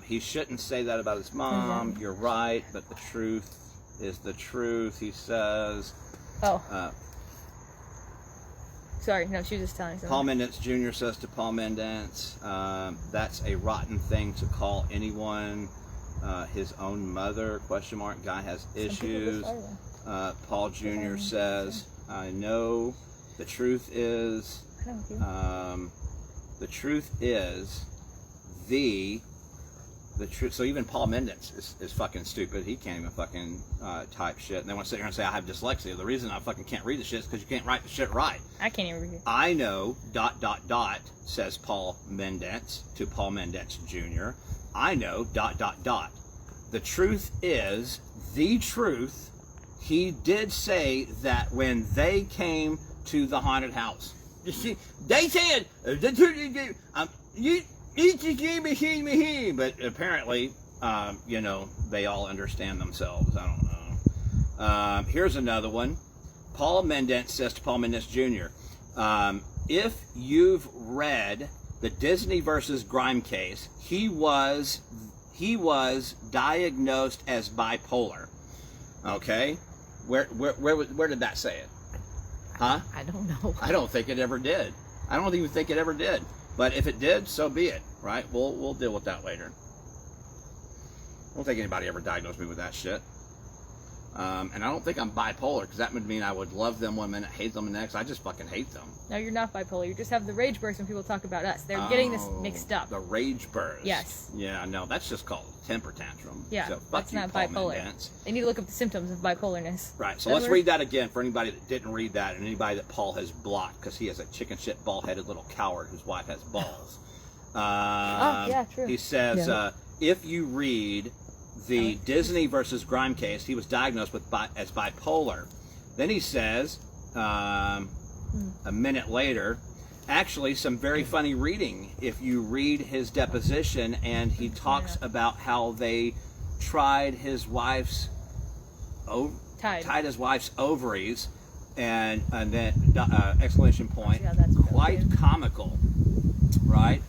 C: He shouldn't say that about his mom.
A: Mm-hmm.
C: You're right, but the truth is the truth, he says.
A: Sorry, no, she was just telling something.
C: Paul Mendence Jr. says to Paul Mendence, that's a rotten thing to call anyone his own mother, ? Guy has issues. Paul Jr. says, I know the truth is, the truth. So even Paul Mendence is fucking stupid. He can't even fucking type shit. And they want to sit here and say I have dyslexia. The reason I fucking can't read the shit is because you can't write the shit right.
A: I can't even read it.
C: I know, ... says Paul Mendence to Paul Mendence Jr. I know, ... The truth is, the truth, he did say that when they came to the haunted house. You see, they said, but apparently, they all understand themselves. I don't know. Here's another one. Paul Mendence says to Paul Mendence Jr., if you've read the Disney versus Grime case, he was diagnosed as bipolar. Okay? Where did that say it? Huh?
B: I don't know.
C: I don't think it ever did. I don't even think it ever did. But if it did, so be it, right? We'll deal with that later. I don't think anybody ever diagnosed me with that shit. And I don't think I'm bipolar, because that would mean I would love them one minute, hate them the next. I just fucking hate them.
A: No, you're not bipolar. You just have the rage burst when people talk about us. They're getting this mixed up.
C: The rage burst.
A: Yes.
C: Yeah, no, that's just called temper tantrum.
A: Yeah,
C: so fuck
A: that's
C: you,
A: not
C: Paul
A: bipolar.
C: Mendence.
A: They need to look up the symptoms of bipolarness.
C: Right, so let's read that again for anybody that didn't read that, and anybody that Paul has blocked, because he is a chicken shit, bald-headed little coward whose wife has balls.
A: Yeah, true.
C: He says, if you read the Disney versus Grime case, he was diagnosed as bipolar. Then he says, a minute later, actually some very funny reading. If you read his deposition, and he talks about how they tied his wife's ovaries, and then exclamation point, quite comical, right?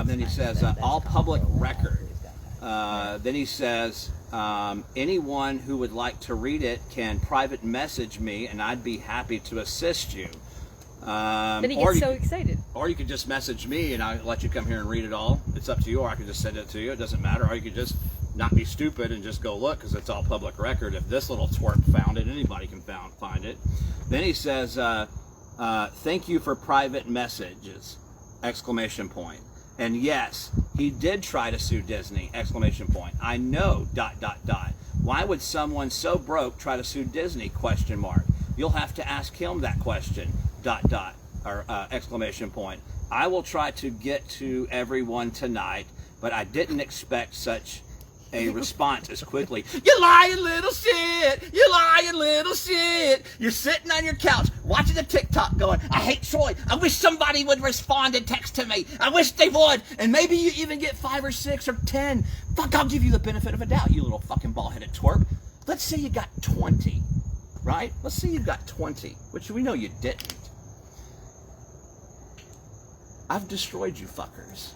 C: Then he says, all public record. Then he says, anyone who would like to read it can private message me, and I'd be happy to assist you.
A: Then he gets so excited.
C: Or you could just message me, and I'll let you come here and read it all. It's up to you, or I could just send it to you. It doesn't matter. Or you could just not be stupid and just go look, because it's all public record. If this little twerp found it, anybody can find it. Then he says, thank you for private messages, exclamation point. And yes, he did try to sue Disney, exclamation point. I know, ... Why would someone so broke try to sue Disney, question mark. You'll have to ask him that question, ... or exclamation point. I will try to get to everyone tonight, but I didn't expect such a response as quickly. You lying little shit! You lying little shit! You're sitting on your couch watching the TikTok going, I hate Troy. I wish somebody would respond and text to me. I wish they would. And maybe you even get 5 or 6 or 10. Fuck, I'll give you the benefit of a doubt, you little fucking bald-headed twerp. Let's say you got 20, right? Let's say you got 20, which we know you didn't. I've destroyed you fuckers.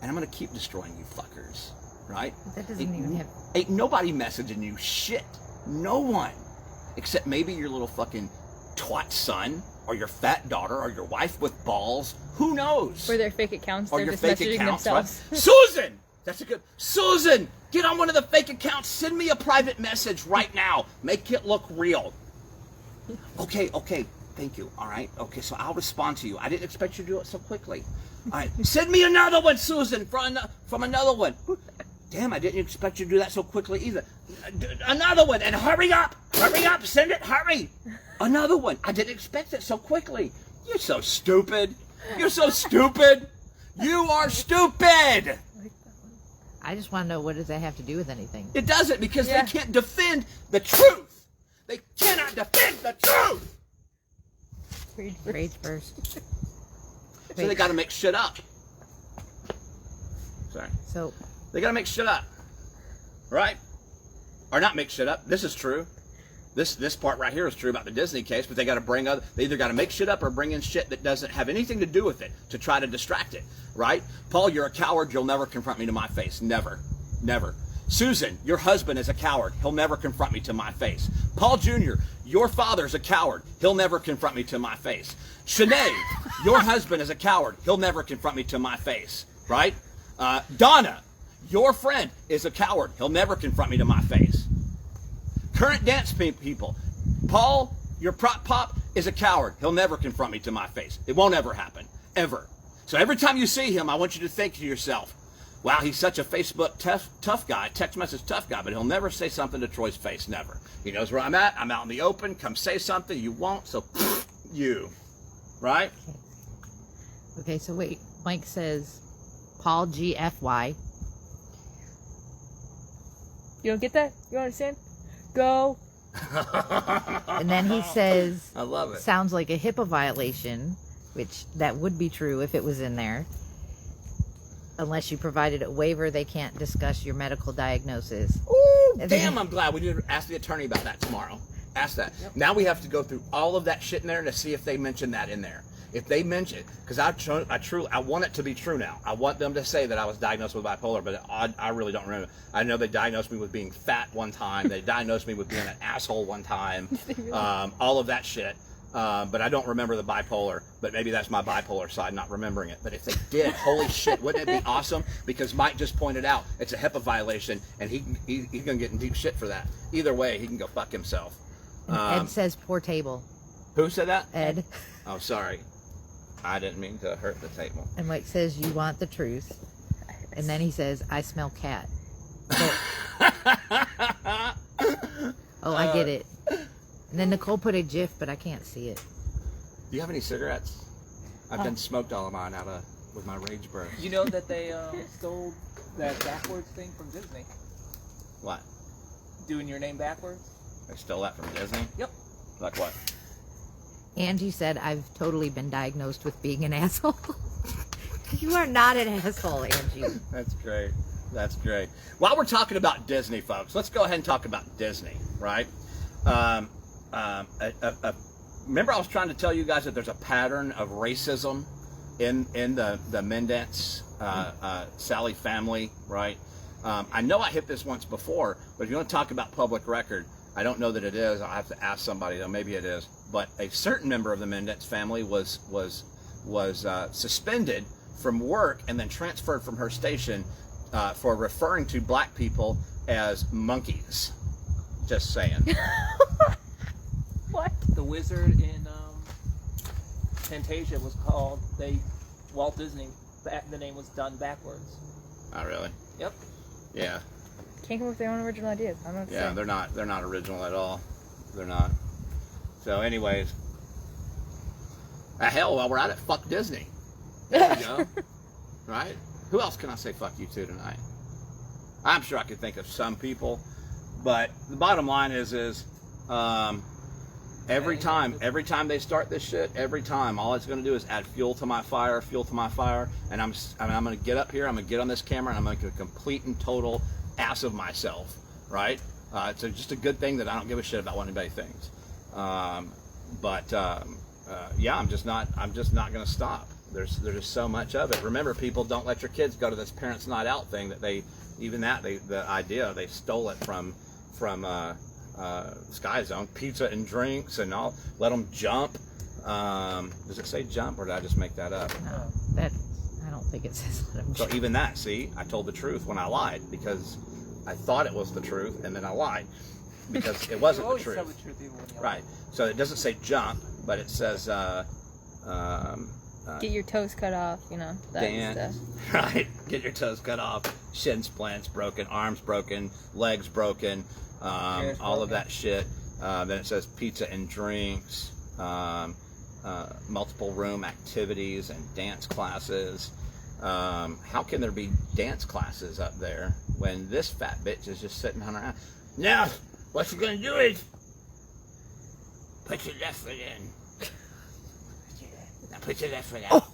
C: And I'm going to keep destroying you fuckers. Right?
B: That doesn't even have...
C: Ain't nobody messaging you shit. No one. Except maybe your little fucking twat son, or your fat daughter, or your wife with balls. Who knows?
A: Or their fake accounts.
C: Or
A: They're
C: your
A: just
C: fake
A: messaging
C: accounts,
A: themselves.
C: right? Susan! That's a good... Susan! Get on one of the fake accounts. Send me a private message right now. Make it look real. Okay. Thank you. All right. Okay, so I'll respond to you. I didn't expect you to do it so quickly. All right. Send me another one, Susan, from another one. Damn, I didn't expect you to do that so quickly either. Another one, and hurry up, send it, hurry. Another one, I didn't expect it so quickly. You're so stupid. You are stupid.
B: I just want to know, what does that have to do with anything?
C: It doesn't, because they can't defend the truth. They cannot defend the truth.
B: Rage burst.
C: So they got to make shit up. Sorry.
B: So...
C: They gotta make shit up, right? Or not make shit up. This is true. This part right here is true about the Disney case, but they gotta bring other. They either gotta make shit up or bring in shit that doesn't have anything to do with it to try to distract it, right? Paul, you're a coward. You'll never confront me to my face. Never, never. Susan, your husband is a coward. He'll never confront me to my face. Paul Jr., your father's a coward. He'll never confront me to my face. Shanae, your husband is a coward. He'll never confront me to my face, right? Donna, your friend is a coward. He'll never confront me to my face. Current dance people. Paul, your prop pop, is a coward. He'll never confront me to my face. It won't ever happen. Ever. So every time you see him, I want you to think to yourself, wow, he's such a Facebook tough guy, text message tough guy, but he'll never say something to Troy's face. Never. He knows where I'm at. I'm out in the open. Come say something. You won't, so you. Right?
B: Okay, so wait. Mike says, Paul GFY.
A: You don't get that? You don't understand? Go.
B: And then he says,
C: I love it.
B: Sounds like a HIPAA violation, which that would be true if it was in there. Unless you provided a waiver, they can't discuss your medical diagnosis.
C: Ooh, damn, I'm glad we did ask the attorney about that tomorrow. Ask that. Yep. Now we have to go through all of that shit in there to see if they mention that in there. If they mention it, because I want it to be true now. I want them to say that I was diagnosed with bipolar, but I really don't remember. I know they diagnosed me with being fat one time. They diagnosed me with being an asshole one time. All of that shit. But I don't remember the bipolar. But maybe that's my bipolar side, not remembering it. But if they did, holy shit, wouldn't it be awesome? Because Mike just pointed out it's a HIPAA violation, and he's gonna get in deep shit for that. Either way, he can go fuck himself.
B: And Ed says poor table.
C: Who said that?
B: Ed.
C: Oh, sorry. I didn't mean to hurt the table.
B: And Mike says, you want the truth. And then he says, I smell cat. So, oh, I get it. And then Nicole put a GIF, but I can't see it.
C: Do you have any cigarettes? I've been smoked all of mine with my rage burst.
D: You know that they stole that backwards thing from Disney?
C: What?
D: Doing your name backwards?
C: They stole that from Disney?
D: Yep.
C: Like what?
B: Angie said, I've totally been diagnosed with being an asshole. You are not an asshole, Angie.
C: That's great. That's great. While we're talking about Disney, folks, let's go ahead and talk about Disney, right? Remember I was trying to tell you guys that there's a pattern of racism in the Mendence Sally family, right? I know I hit this once before, but if you want to talk about public record, I don't know that it is. I'll have to ask somebody, though. Maybe it is. But a certain member of the Mendence family was suspended from work and then transferred from her station for referring to black people as monkeys. Just saying.
A: What?
D: The wizard in Fantasia was called Walt Disney. The name was done backwards.
C: Oh, really?
D: Yep.
C: Yeah.
A: Can't come up with their own original ideas. I don't know what to
C: Yeah,
A: say.
C: they're not original at all. They're not. So, anyways, hell, while we're at it, fuck Disney. There you go. Right? Who else can I say fuck you to tonight? I'm sure I could think of some people, but the bottom line is every time they start this shit, every time, all it's going to do is add fuel to my fire, and I'm going to get up here, I'm going to get on this camera, and I'm going to make a complete and total ass of myself, right? It's just a good thing that I don't give a shit about what anybody thinks. Yeah, I'm just not going to stop. There's just so much of it. Remember, people, don't let your kids go to this parents' night out thing that the idea they stole it from Sky Zone, pizza and drinks and all. Let them jump. Does it say jump, or did I just make that up?
B: No, I don't think it says let him
C: So even that, see, I told the truth when I lied, because I thought it was the truth, and then I lied because it wasn't the truth.
D: Tell the truth even when you
C: Right. So it doesn't say jump, but it says
A: Get your toes cut off, that
C: dance.
A: stuff.
C: Right. Get your toes cut off, shin splints broken, arms broken, legs broken, all of that shit. Then it says pizza and drinks, multiple room activities and dance classes. How can there be dance classes up there when this fat bitch is just sitting on her ass? Now, what you gonna do is put your left foot in. Now put your left foot out.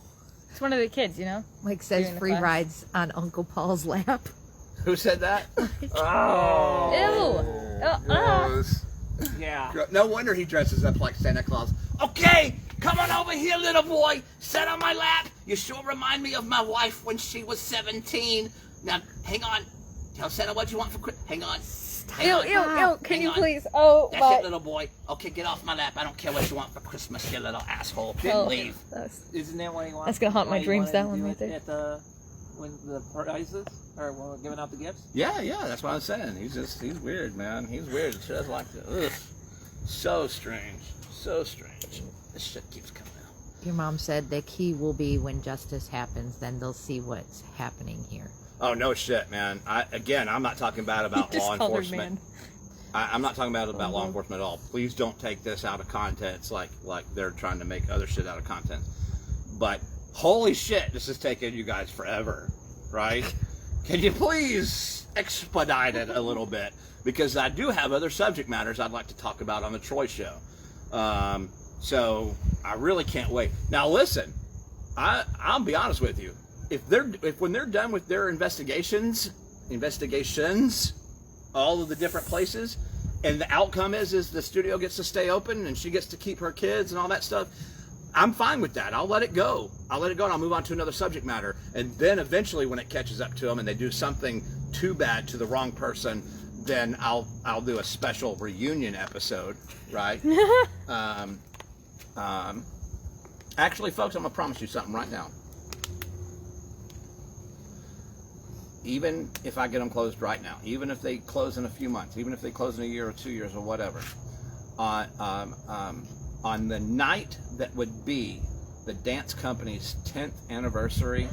A: It's one of the kids,
B: Mike says
A: During the
B: free
A: class.
B: rides on Uncle Paul's lap.
C: Who said that? Oh.
A: Ew.
C: Gross.
D: Yeah.
C: No wonder he dresses up like Santa Claus. Okay, come on over here, little boy. Sit on my lap. You sure remind me of my wife when she was 17. Now, hang on. Tell Santa what you want for Christmas. Hang on. Hang on.
A: Ew. Can
C: Hang
A: you
C: on.
A: please? Oh,
C: That's it, little boy. Okay, get off my lap. I don't care what you want for Christmas, you little asshole. Leave.
D: Isn't that why he wanted?
A: That's gonna haunt my
D: why he
A: dreams,
D: wanted
A: that
D: to
A: one
D: do
A: right
D: it
A: there.
D: At when the prizes or when we're giving out the gifts.
C: Yeah, that's what I'm saying. He's weird, man. He's weird. He doesn't like to. Ugh. So strange. So strange. This shit keeps coming out.
B: Your mom said the key will be when justice happens, then they'll see what's happening here.
C: Oh, no shit, man. I'm not talking about
A: Just
C: law
A: called her
C: enforcement.
A: man.
C: I'm not talking about law enforcement at all. Please don't take this out of context like they're trying to make other shit out of content. But holy shit, this is taking you guys forever, right? Can you please expedite it a little bit? Because I do have other subject matters I'd like to talk about on the Troy Show. So I really can't wait. Now listen, I'll be honest with you. If when they're done with their investigations, all of the different places, and the outcome is the studio gets to stay open and she gets to keep her kids and all that stuff, I'm fine with that. I'll let it go. And I'll move on to another subject matter. And then eventually when it catches up to them and they do something too bad to the wrong person, then I'll do a special reunion episode, right? Actually, folks, I'm going to promise you something right now. Even if I get them closed right now, even if they close in a few months, even if they close in a year or 2 years or whatever, on the night that would be the dance company's 10th anniversary,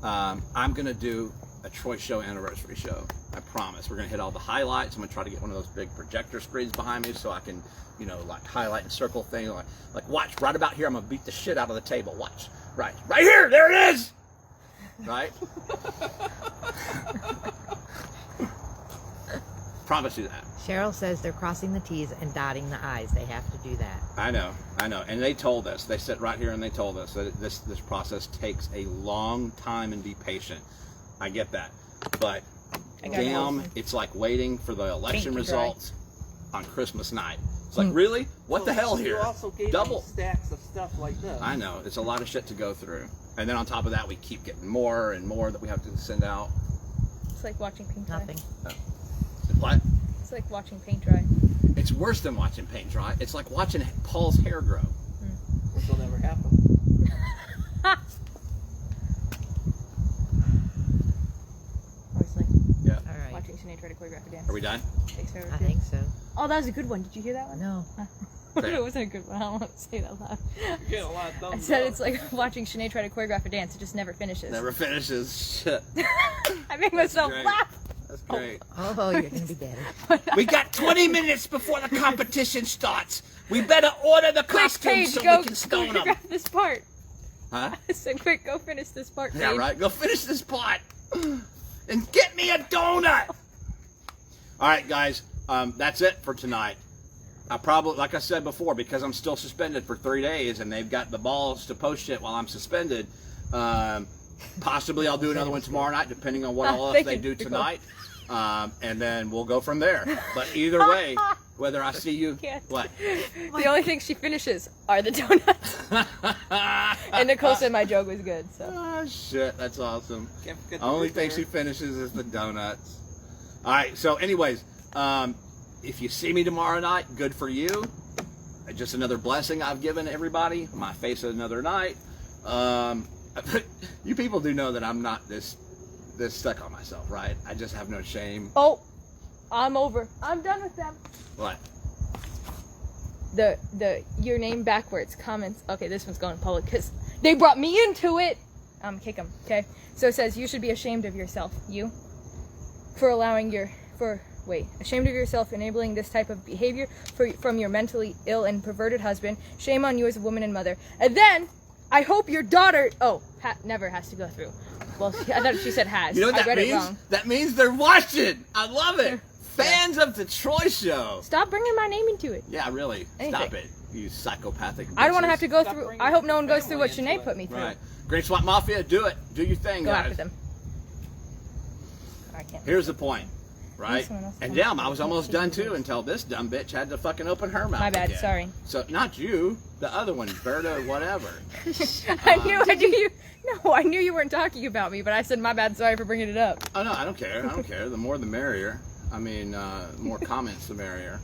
C: I'm going to do a Troy Show anniversary show. I promise. We're going to hit all the highlights. I'm going to try to get one of those big projector screens behind me so I can, you know, like highlight and circle things. Like watch, right about here, I'm going to beat the shit out of the table. Watch. Right here. There it is. Right? Promise you that.
B: Cheryl says they're crossing the T's and dotting the I's. They have to do that.
C: I know. And they told us, they sit right here and they told us that this process takes a long time, and be patient. I get that. But damn, it's like waiting for the election results on Christmas night. It's like, really? What the hell here?
D: You also gave
C: Double
D: me stacks of stuff like this.
C: I know. It's a lot of shit to go through. And then on top of that, we keep getting more and more that we have to send out.
A: It's like watching paint dry.
B: Nothing.
C: What?
A: It's like watching paint dry.
C: It's worse than watching paint dry. It's like watching Paul's hair grow.
D: Which will never happen.
A: Obviously.
C: Yeah.
B: All right.
A: Watching Sinead try to choreograph a dance.
C: Are we done?
A: Takes forever
B: I
A: too.
B: think so.
A: Oh, that was a good one. Did you hear that one?
B: No.
A: It wasn't a good one. I don't want to say it out loud.
D: You get a lot of thumbs
A: I said
D: up.
A: it's like watching Sinead try to choreograph a dance. It just never finishes.
C: Never finishes. Shit.
A: I make myself
C: great.
A: laugh.
C: That's great.
B: Oh, you're going to be dead.
C: We got 20 minutes before the competition starts. We better order the
A: Quick,
C: costumes
A: Paige,
C: so
A: go
C: we can stone them.
A: choreograph this part.
C: Huh?
A: I said, quick, go finish this part,
C: Yeah,
A: Paige.
C: right. Go finish this pot and get me a donut. All right, guys. That's it for tonight. I probably, like I said before, because I'm still suspended for 3 days and they've got the balls to post shit while I'm suspended. Possibly I'll do another one tomorrow night, depending on what else
A: thank
C: they
A: you.
C: do
A: You're cool.
C: tonight. And then we'll go from there. But either way, whether I see you,
A: Can't.
C: what?
A: The only thing she finishes are the donuts. And Nicole said my joke was good, so.
C: Oh, shit, that's awesome.
D: Can't forget the
C: Only
D: root
C: thing
D: beer.
C: she finishes is the donuts. All right, so anyways, if you see me tomorrow night, good for you. Just another blessing I've given everybody. My face another night. You people do know that I'm not this stuck on myself, right? I just have no shame.
A: Oh, I'm over. I'm done with them.
C: What?
A: The your name backwards comments. Okay, this one's going public because they brought me into it. Kick them. Okay. So it says you should be ashamed of yourself. You for allowing ashamed of yourself enabling this type of behavior from your mentally ill and perverted husband. Shame on you as a woman and mother. And then I hope your daughter. Oh, never has to go through. Well, I thought she said has.
C: You know what
A: I
C: that
A: read
C: means?
A: it wrong.
C: That means they're watching. I love it. Fans of the Troy Show.
A: Stop bringing my name into it.
C: Yeah, really.
A: Anything.
C: Stop it. You psychopathic.
A: I don't want to have to go
D: Stop
A: through.
D: bringing
A: I hope no one goes
D: family
A: through what
D: into
A: Sinead
D: it.
A: put me through.
C: Right. Green Swamp Mafia, do it. Do your thing,
A: Go
C: guys.
A: after them. I can't.
C: Here's the point, right?
A: Someone else
C: And
A: come.
C: damn, I was almost done too until this dumb bitch had to fucking open her mouth.
A: My bad,
C: again.
A: sorry.
C: So not you, the other one, Berta, whatever.
A: I knew you. No, I knew you weren't talking about me, but I said my bad. Sorry for bringing it up.
C: Oh no, I don't care. I don't care. The more the merrier. I mean, more comments the merrier.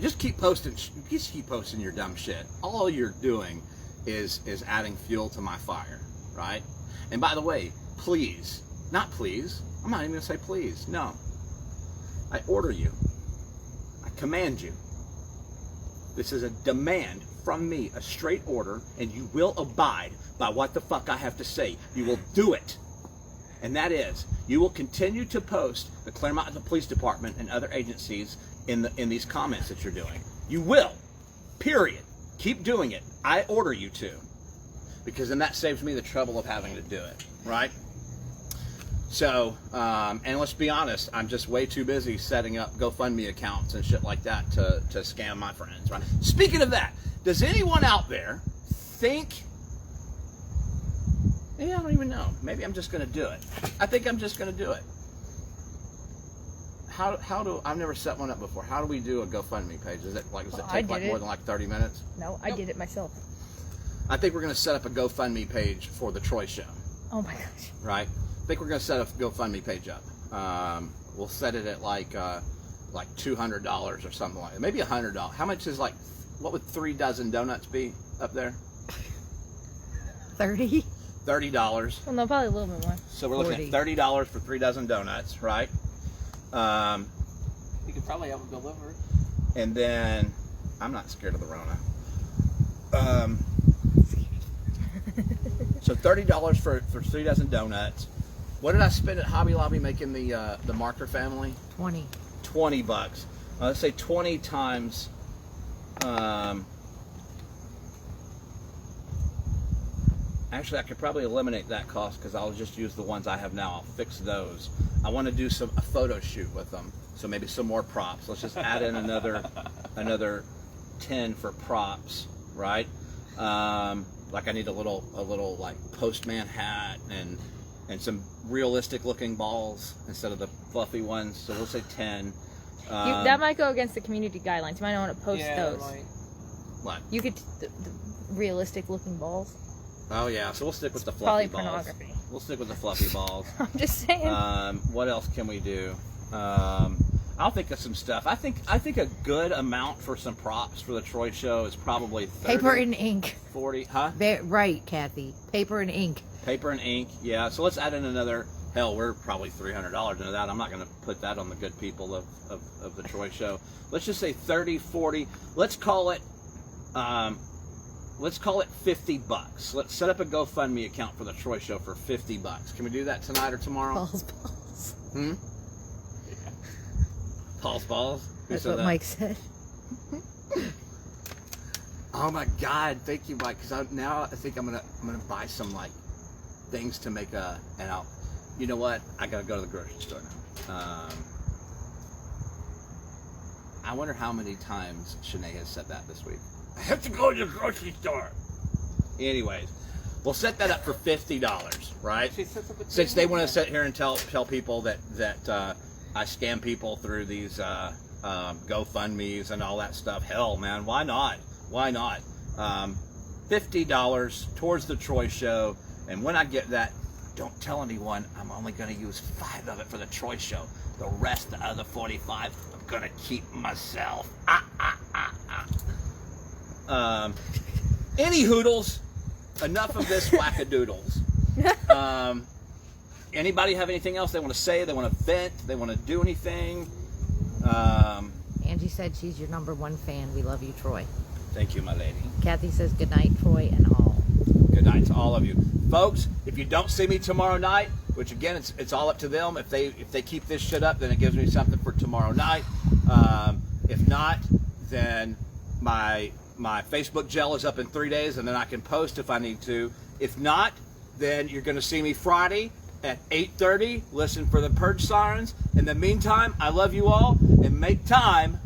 C: Just keep posting. Just keep posting your dumb shit. All you're doing is adding fuel to my fire, right? And by the way, please, not please. I'm not even gonna say please. No. I order you. I command you. This is a demand from me, a straight order, and you will abide by what the fuck I have to say. You will do it. And that is, you will continue to post the Claremont Police Department and other agencies in these comments that you're doing. You will. Period. Keep doing it. I order you to. Because then that saves me the trouble of having to do it. Right? So, and let's be honest, I'm just way too busy setting up GoFundMe accounts and shit like that to scam my friends, right? Speaking of that, does anyone out there think, maybe I don't even know, maybe I'm just going to do it. I think I'm just going to do it. I've never set one up before. How do we do a GoFundMe page? Does it
A: I
C: take like
A: did
C: more
A: it.
C: than like 30 minutes?
A: No, I did it myself.
C: I think we're going to set up a GoFundMe page for the Troy Show.
A: Oh my gosh.
C: Right? I think we're going to set a GoFundMe page up. We'll set it at like $200 or something like that. Maybe $100. How much is like what would 3 dozen donuts be up there?
B: 30?
C: $30.
A: Well, no, probably a little bit more.
C: So we're looking at $30 for 3 dozen donuts, right?
D: You could probably have them delivered.
C: And then I'm not scared of the Rona. So $30 for 3 dozen donuts. What did I spend at Hobby Lobby making the marker family?
B: 20.
C: $20. Let's say 20 times. Actually, I could probably eliminate that cost because I'll just use the ones I have now. I'll fix those. I want to do a photo shoot with them, so maybe some more props. Let's just add in another 10 for props, right? Like I need a little like postman hat and some realistic looking balls instead of the fluffy ones. So we'll say 10.
A: That might go against the community guidelines. You might not want to post those.
D: Like,
A: What? You could the realistic looking balls.
C: Oh yeah, so we'll stick with the fluffy
A: Probably
C: balls.
A: pornography.
C: We'll stick with the fluffy balls.
A: I'm just saying.
C: What else can we do? I'll think of some stuff. I think a good amount for some props for the Troy show is probably 30,
B: Paper and ink.
C: 40, huh?
B: Right, Kathy. Paper and ink.
C: Paper and ink, yeah. So let's add in another. Hell, we're probably $300 into that. I'm not going to put that on the good people of the Troy show. Let's just say 30, 40. Let's call it $50. Let's set up a GoFundMe account for the Troy show for $50. Can we do that tonight or tomorrow?
B: Balls.
C: Hmm? Paul's balls? Who
B: That's
C: said
B: what
C: that?
B: Mike said.
C: Oh my God! Thank you, Mike. Because now I think I'm gonna buy some like things to make you know what? I gotta go to the grocery store now. I wonder how many times Shanae has said that this week. I have to go to the grocery store. Anyways, we'll set that up for $50, right? Since they want to sit here and tell people that I scam people through these GoFundMes and all that stuff. Hell, man, why not? Why not? $50 towards the Troy show, and when I get that, don't tell anyone. I'm only going to use 5 of it for the Troy show. The rest, the other 45, I'm going to keep myself. Any hoodles, enough of this wackadoodles. Anybody have anything else they want to say? They want to vent? They want to do anything?
B: Angie said she's your #1 fan. We love you, Troy.
C: Thank you, my lady.
B: Kathy says good night, Troy and all.
C: Good night to all of you. Folks, if you don't see me tomorrow night, which again, it's all up to them. If they keep this shit up, then it gives me something for tomorrow night. If not, then my Facebook gel is up in 3 days, and then I can post if I need to. If not, then you're going to see me Friday at 8:30. Listen for the purge sirens. In the meantime, I love you all, and make time